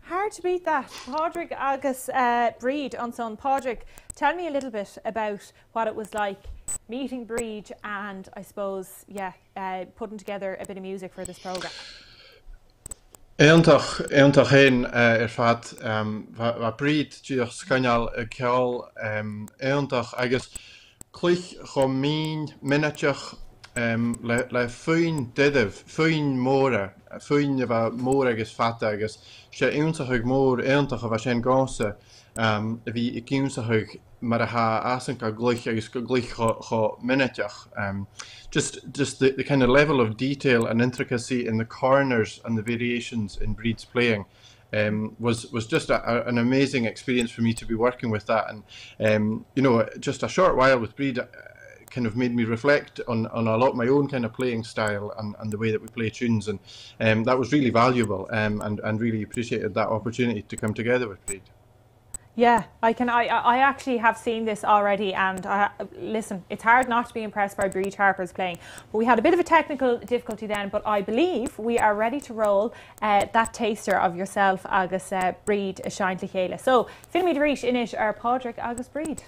hard to beat that. Padruig agus Brìghde on son. Padruig, tell me a little bit about what it was like meeting Brìghde and I suppose, putting together a bit of music for this programme. Éantach hain fad Brìghde díoch scanneal ceol éantach agus cloich chum mín minateach le fuin didibh, fuin móra, fuin a bheith mór agus fata agus sé éantach mór éantach a bheith sin gása a bhí I cúnsachuig mar a ha asanca gluich agus go gluich cho minateach. Just the kind of level of detail and intricacy in the corners and the variations in Brìghde's playing was just an amazing experience for me to be working with that. And just a short while with Brìghde kind of made me reflect on a lot of my own kind of playing style and the way that we play tunes, and that was really valuable and really appreciated that opportunity to come together with Brìghde. Yeah, I actually have seen this already, and listen, it's hard not to be impressed by Brìghde Harper's playing, but we had a bit of a technical difficulty then, but I believe we are ready to roll that taster of yourself agus Brìghde a Seoladh Sruth. So, filmid reach inis ar Padruig agus Brìghde.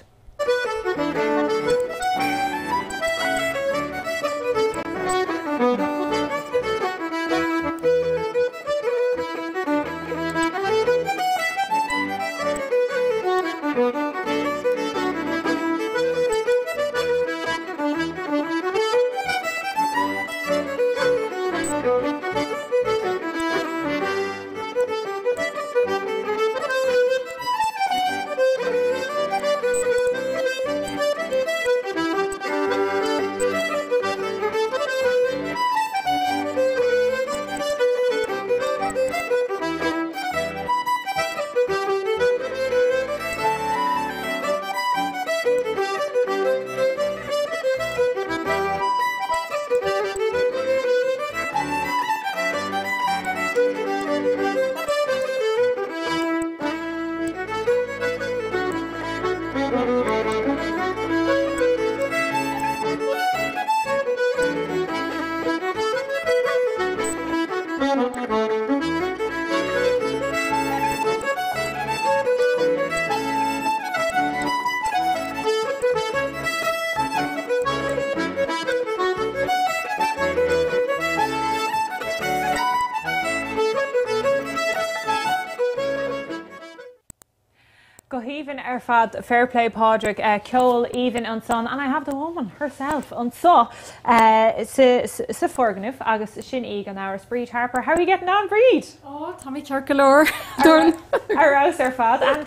even fad fair play Padruig ceol even an son, and I have the woman herself on sa forganif agus sin ig an our Brìghde Harper. How are you getting on, Brìghde? Oh, Tommy Charcolor. Darn. Arouse our fad, and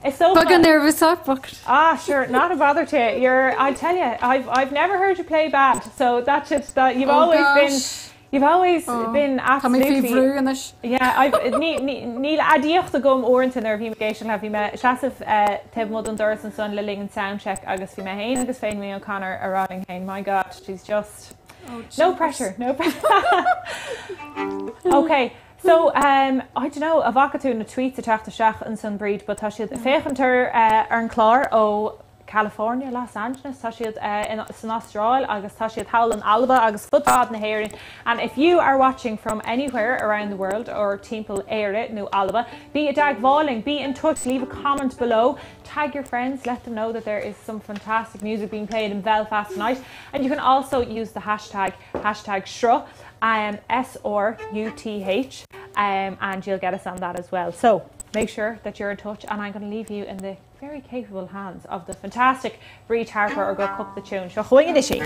it's so Bug nervous up. Sure, not a bother to you. I tell you, I've never heard you play bad, so that's just that you've always been absolutely. Yeah, Níl adíocht a gom orintanta ar bhí me géisian le bhí me seasamh tebh an doras an son le lingin soundcheck agus bhí me hain agus féin mé O'Connor a Rolling Hain. My God, she's just no pressure. Okay. So, I don't know, a bhacatú na tweets a teachta seach an son Brìghde, but tá siad féchantar ar an chlár ó California, Los Angeles, tá siad in Australia, agus tá siad hawl in Alba, agus futbad na Héireann. And if you are watching from anywhere around the world, or Timple Éire no Alba, be a dag bháling, be in touch, leave a comment below, tag your friends, let them know that there is some fantastic music being played in Belfast tonight. And you can also use the hashtag SRUTH, SRUTH, and you'll get us on that as well. So make sure that you're in touch, and I'm going to leave you in the very capable hands of the fantastic Brìghde Harper or go cup the tune. So chuaigh is she.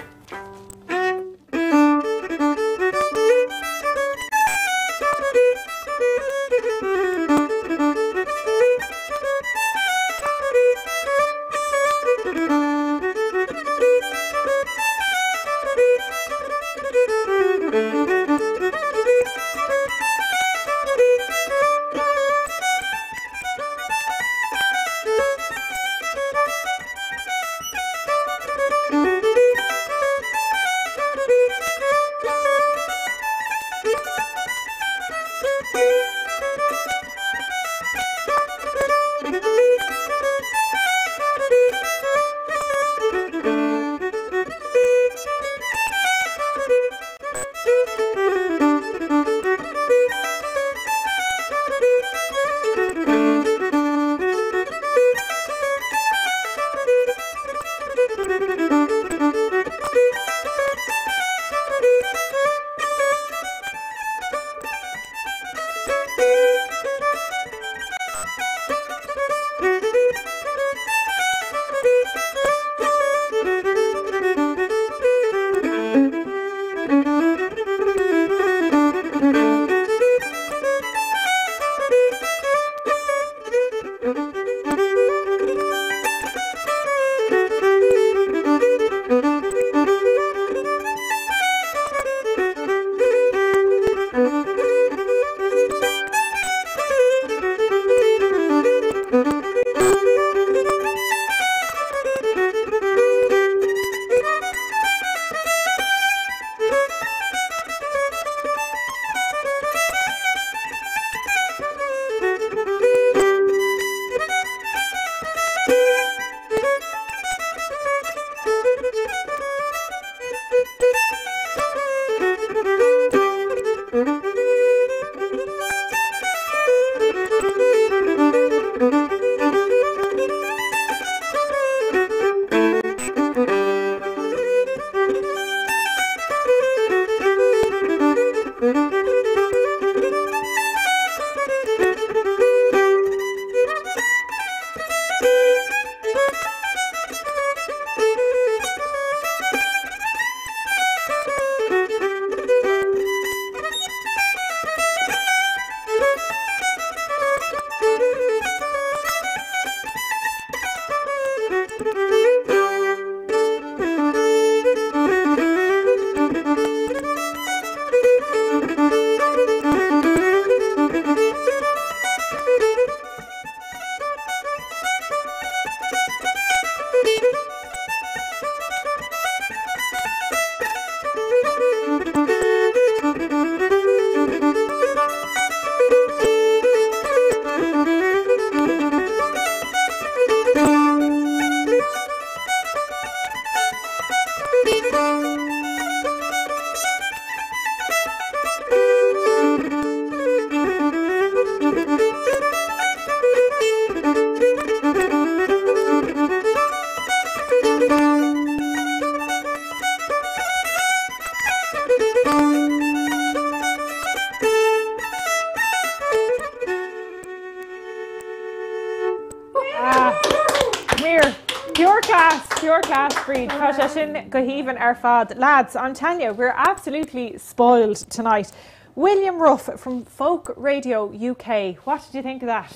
pure class, Brìghde. Tá sé sin go híomhann ar fad. Lads, I'm telling you, we're absolutely spoiled tonight. William Ruff from Folk Radio UK. What did you think of that?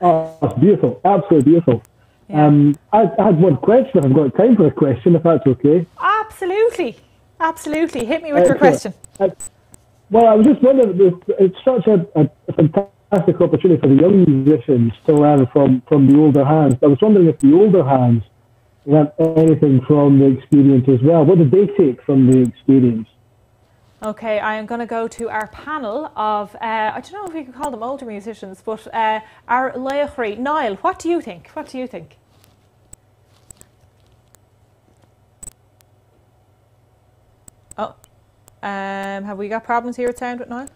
Oh, it's beautiful. Absolutely beautiful. Yeah. I had one question, if I've got time for a question, if that's okay. Absolutely. Absolutely. Hit me with your question. Well, I was just wondering, it's such a fantastic opportunity for the young musicians to learn from the older hands. I was wondering if the older hands learned anything from the experience as well. What did they take from the experience? Okay, I am going to go to our panel of, I don't know if we can call them older musicians, but our léargas. Niall, what do you think? What do you think? Oh, have we got problems here with sound with Niall?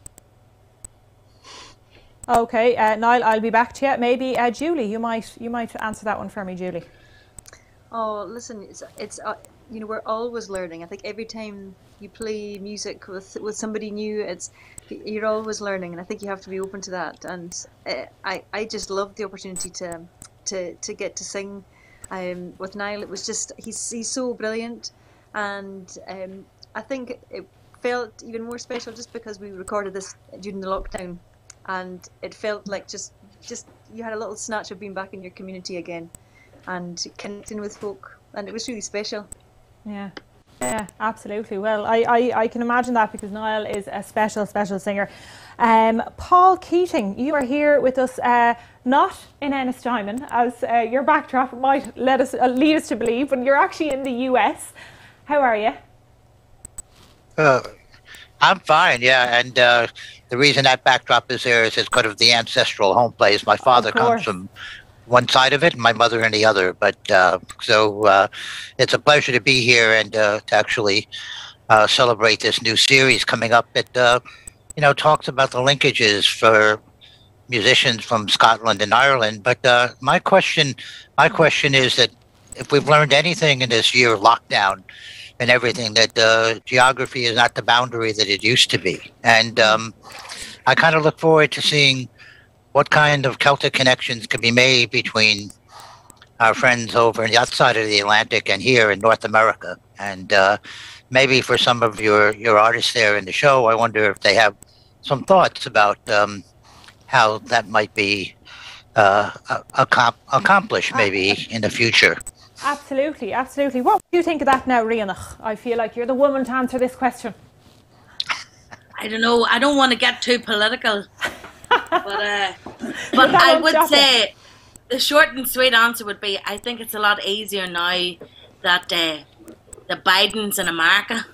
Okay, Niall, I'll be back to you. Maybe Julie, you might answer that one for me, Julie. Oh, listen, it's you know, we're always learning. I think every time you play music with somebody new, you're always learning, and I think you have to be open to that. And I just loved the opportunity to get to sing with Niall. It was just he's so brilliant, and I think it felt even more special just because we recorded this during the lockdown, and it felt like just you had a little snatch of being back in your community again and connecting with folk, and it was really special. Yeah, absolutely. Well, I can imagine that, because Niall is a special singer. Paul Keating, you are here with us, not in Ennistimon, as your backdrop might lead us to believe, but you're actually in the US. How are you? I'm fine, yeah, and the reason that backdrop is there is it's kind of the ancestral home place. My father comes from one side of it and my mother in the other, but so it's a pleasure to be here and to actually celebrate this new series coming up that talks about the linkages for musicians from Scotland and Ireland. But my question is that if we've learned anything in this year of lockdown and everything, that geography is not the boundary that it used to be, and I kind of look forward to seeing what kind of Celtic connections can be made between our friends over on the other side of the Atlantic and here in North America. And maybe for some of your artists there in the show, I wonder if they have some thoughts about how that might be accomplished maybe in the future. Absolutely. What do you think of that now, Rianach? I feel like you're the woman to answer this question. I don't know. I don't want to get too political. But I would say the short and sweet answer would be, I think it's a lot easier now that the Biden's in America.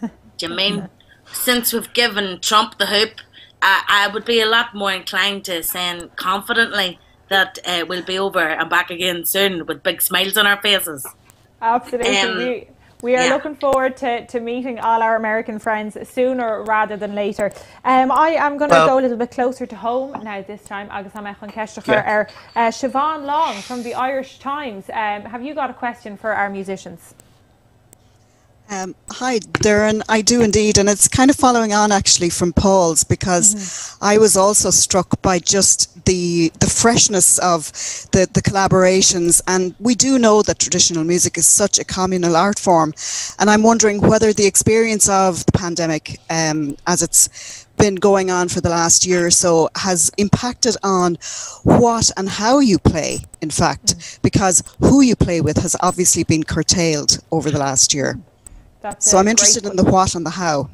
Do you mean? Since we've given Trump the hoop, I would be a lot more inclined to saying confidently that we'll be over and back again soon with big smiles on our faces. Absolutely. We are looking forward to meeting all our American friends sooner rather than later. I am going to go a little bit closer to home now this time. Agus am echon ceistachar Siobhan Long from the Irish Times. Have you got a question for our musicians? Hi, Darren. I do indeed, and it's kind of following on actually from Paul's, because I was also struck by just the freshness of the collaborations, and we do know that traditional music is such a communal art form, and I'm wondering whether the experience of the pandemic, as it's been going on for the last year or so, has impacted on what and how you play, in fact, because who you play with has obviously been curtailed over the last year. So I'm interested in the what and the how.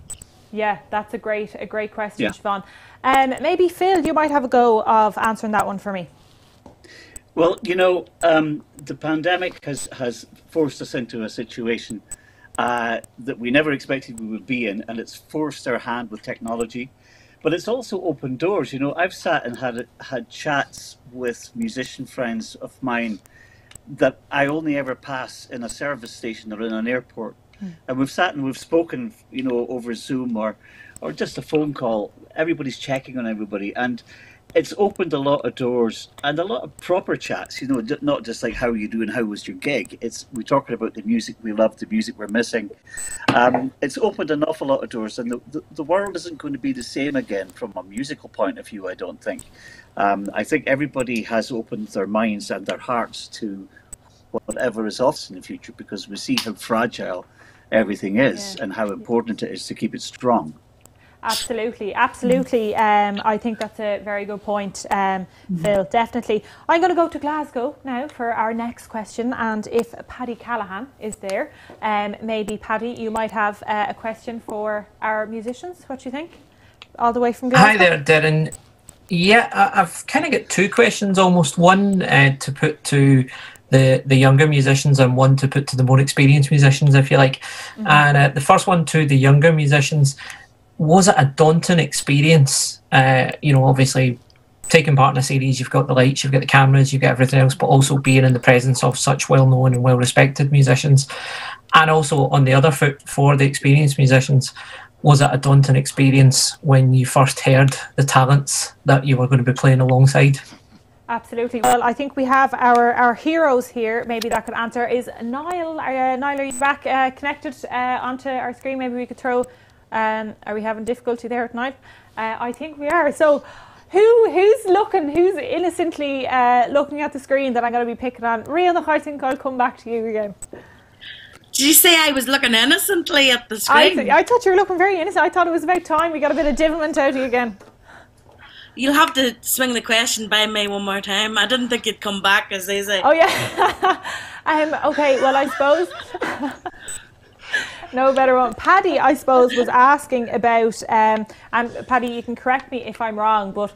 Yeah, that's a great question, Siobhan. Maybe Phil, you might have a go of answering that one for me. Well, the pandemic has forced us into a situation that we never expected we would be in, and it's forced our hand with technology, but it's also opened doors. I've sat and had chats with musician friends of mine that I only ever pass in a service station or in an airport. And we've sat and we've spoken, over Zoom or just a phone call. Everybody's checking on everybody, and it's opened a lot of doors and a lot of proper chats. Not just like how are you doing, how was your gig. We're talking about the music we love, the music we're missing. It's opened an awful lot of doors, and the world isn't going to be the same again from a musical point of view, I don't think. I think everybody has opened their minds and their hearts to whatever is off in the future, because we see how fragile everything is and how important it is to keep it strong. Absolutely, absolutely. I think that's a very good point, Phil, definitely. I'm going to go to Glasgow now for our next question, and if Paddy Callahan is there, maybe Paddy, you might have a question for our musicians. What do you think? All the way from Glasgow. Hi there, Darren. Yeah, I've kind of got two questions, almost one to put to the younger musicians and one to put to the more experienced musicians, if you like. And the first one to the younger musicians, was it a daunting experience? You know, obviously taking part in a series, you've got the lights, you've got the cameras, you've got everything else, but also being in the presence of such well-known and well-respected musicians. And also on the other foot, for the experienced musicians, was it a daunting experience when you first heard the talents that you were going to be playing alongside? Absolutely. Well, I think we have our heroes here. Maybe that could answer. Is Niall? Niall, are you back connected onto our screen? Maybe we could throw. Are we having difficulty there tonight? I think we are. So, who's innocently looking at the screen that I'm going to be picking on? Rian, I think I'll come back to you again. Did you say I was looking innocently at the screen? I thought you were looking very innocent. I thought it was about time we got a bit of divilment out of you again. You'll have to swing the question by me one more time. I didn't think you'd come back, as they say. Oh, yeah. Okay, well, I suppose... No better one. Paddy, I suppose, was asking about, and Paddy, you can correct me if I'm wrong, but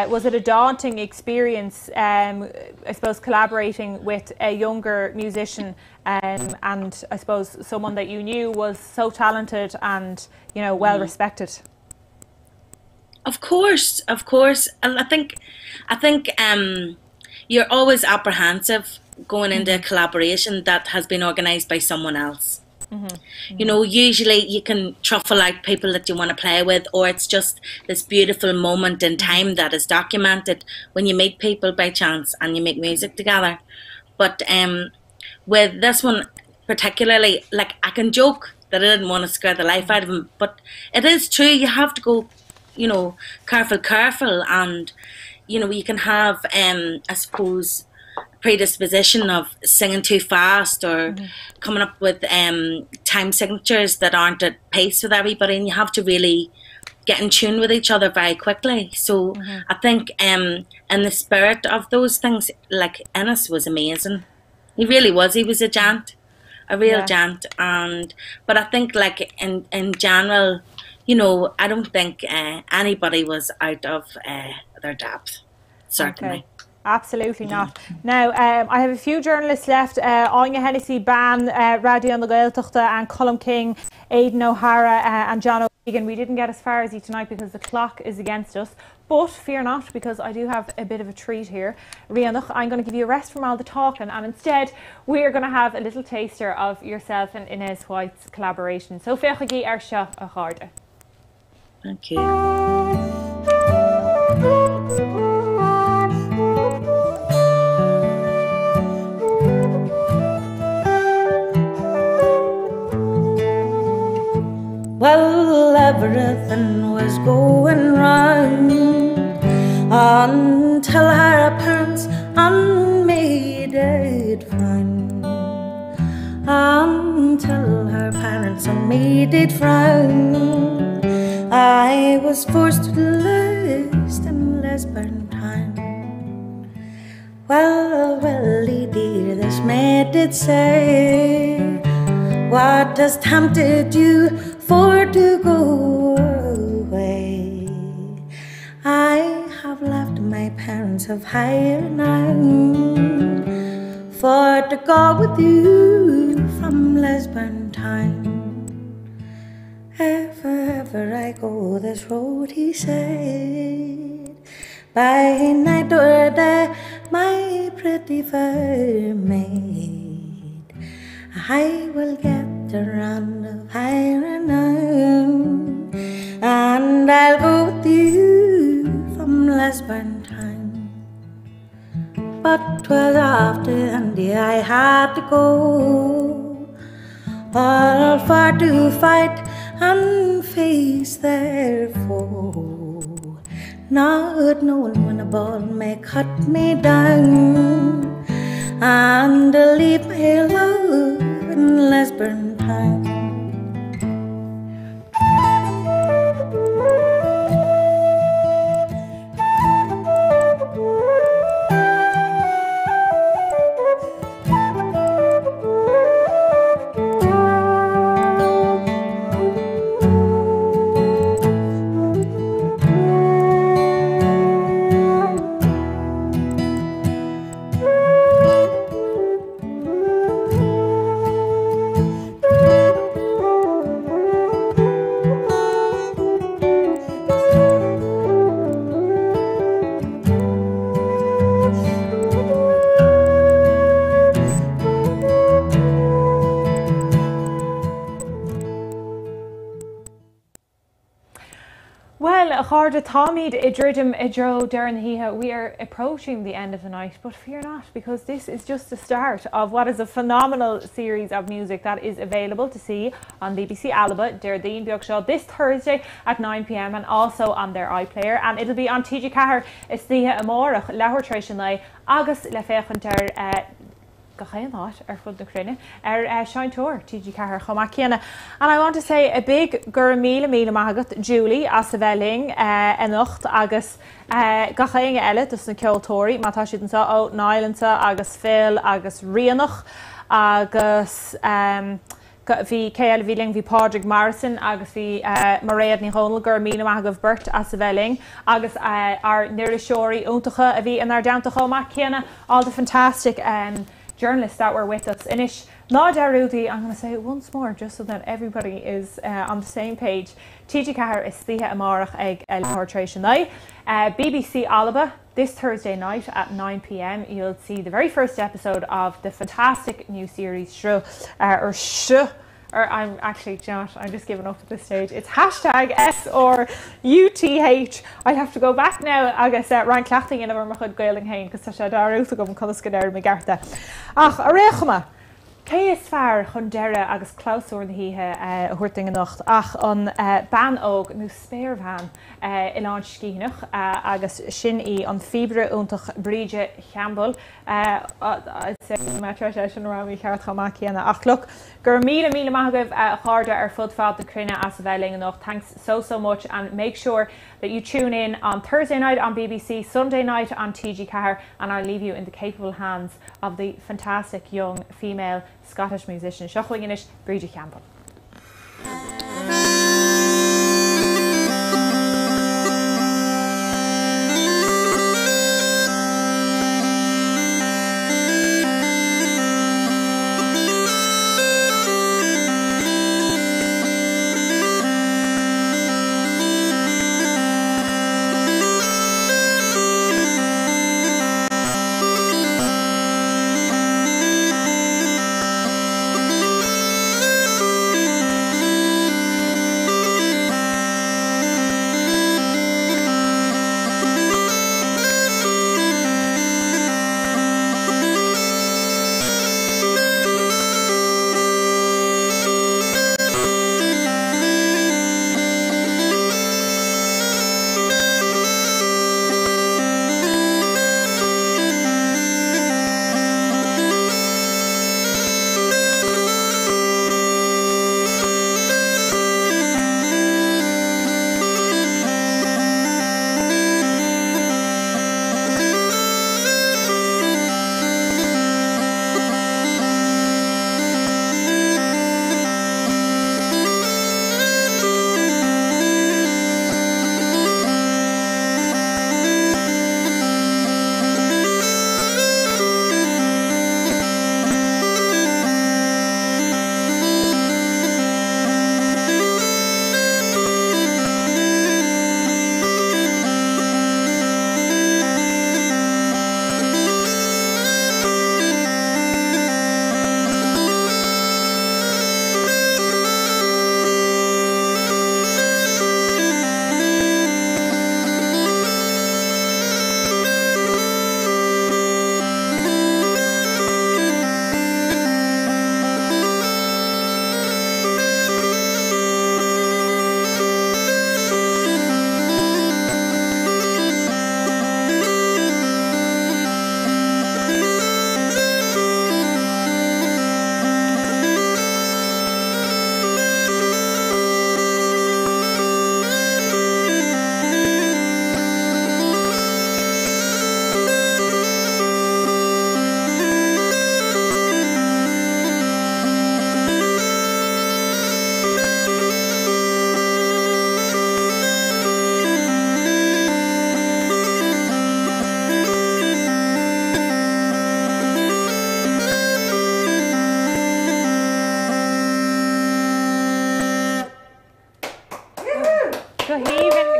was it a daunting experience, I suppose, collaborating with a younger musician and I suppose someone that you knew was so talented and, you know, well respected? Of course. And I think you're always apprehensive going into a collaboration that has been organised by someone else. You know, usually you can truffle out people that you want to play with, or it's just this beautiful moment in time that is documented when you meet people by chance and you make music together. But with this one particularly, like, I can joke that I didn't want to scare the life out of him, but it is true, you have to go, you know, careful, and, you know, you can have, I suppose, predisposition of singing too fast or coming up with time signatures that aren't at pace with everybody, and you have to really get in tune with each other very quickly. So I think in the spirit of those things, like, Ennis was amazing. He really was. He was a gent, a real gent. But I think, like, in general, you know, I don't think anybody was out of their depth, certainly. Okay. Absolutely not. Now, I have a few journalists left. Anya Hennessy, Ban, Radio on the Gaeilge, and Colm King, Aidan O'Hara, and John O'Regan. We didn't get as far as you tonight because the clock is against us. But fear not, because I do have a bit of a treat here. Rianach, I'm going to give you a rest from all the talking, and instead we're going to have a little taster of yourself and Inez White's collaboration. So, fecha ar seo a cháirde. Thank you. Well, everything was going wrong until her parents made it frown. Until her parents made it frown, I was forced to list in Lisburn town. Well, dear, this maid did say, what has tempted you for to go away? I have left my parents of higher now for to go with you from Lisburn town. If ever I go this road, he said, by night or day, my pretty fair maid, I will get the run of iron, and I'll go with you from Lisburn town. But 'twas after India I had to go, all for to fight and face their foe, not knowing when a ball may cut me down. and leave my love in Lisburn town. Harda Tomid Idridim Idro Darren Hiha, we are approaching the end of the night, but fear not, because this is just the start of what is a phenomenal series of music that is available to see on BBC Alba, Deirdín Beag Seo, this Thursday at 9 p.m. and also on their iPlayer, and it'll be on TG Cahar is Thea Amorach, Leabhar Traidisiúnta, agus le féchantar fud na Cruine Seintóir TG Cahar chomá céanna. And I want to say a big gur míle magat Julie as sa bheling anocht agus gachéinge eile dus na ceoltóirí mátá siad an sa ó Niallanta agus Phil agus Rianach agus bhí céal bhíling bhí Padruig Morrison agus bhí Mairead ní Honal gur míle magat Bert as sa bheling agus our neiriseoirí úntacha a bhí in our downta chomá céanna, all the fantastic journalists that were with us. Inish Lá Darúdi, I'm going to say it once more just so that everybody is on the same page. TG Cahar is Thea Amorach ag Leabhar Traidisiúnta. BBC Alba this Thursday night at 9 p.m. You'll see the very first episode of the fantastic new series I'm actually not, I'm just giving up at this stage. It's hashtag SRUTH. I'd have to go back now, agus Ryan Clachting in over chud Gaeilge hain, because tá sé darúta gom colasca deir me garta. Ach, a réchama, cé is fearr chun deire agus clásúir na híthe a thuirting an nacht, ach an ban óg nó spéirbhean i láin scíneach agus sin í an fibre úntach Brìghde Chaimbeul. I'd say my treasure around me ceart chomá céanna. Ach look, gur míle maithagah cháda ar fud fad na Cruine as a bheling an nacht. Thanks so much, and make sure that you tune in on Thursday night on BBC, Sunday night on TG Cahar, and I'll leave you in the capable hands of the fantastic young female Scottish musician Seoladh Sruth, Brìghde Chaimbeul.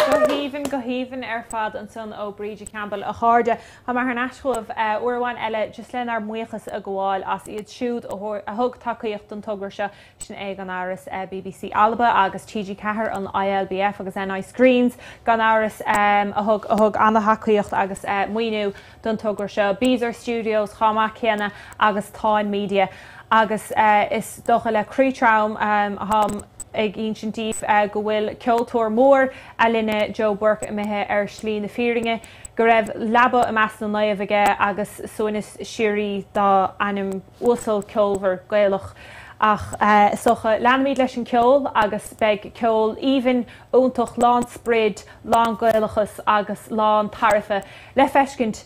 Go híomhann ar fad an son ó Brìghde Chaimbeul a cháde ha mar an ascomh uairháin eile just len ar muochas a gháil as iad siúd a thug takeíocht an tugra se sin ag an áras BBC Alba agus TG4 an ILBF agus NI Screens gan áras a thug anna takeíocht agus muoinú don tugra se Beezer Studios Chama Chéanna agus Táin Media agus is dócha le crítraum ham ag insintíh go bhfuil ceoltóir mór a linne Joe Burke a mithe ar slí na fíringe go raibh laba a meas na naomhaige agus sonas siúrí dá anm uasal ceolhar Gaeilge ach socha leanmid leis an ceol agus beag ceol even óntoch lán spread lán Gaeilgeachas agus lán tarifa le feiscint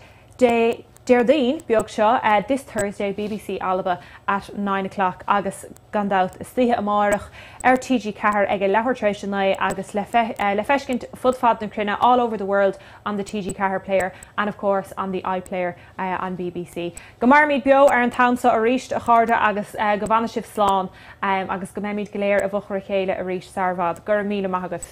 Deirdaoin beag seo this Thursday BBC Alba at 9 o'clock agus gandát is tithe amárach ar TG4 ag lehairtrééis na agus le feiscint fudfad na crunne all over the world on the TG4 player and of course on the iPlayer on BBC. Go mar míid beo ar an tamsa a ríist a cháda agus go bhana sibh sláán agus go méid go léir a bhuachar chéile a ríist sarvád. Gur míle maithagad.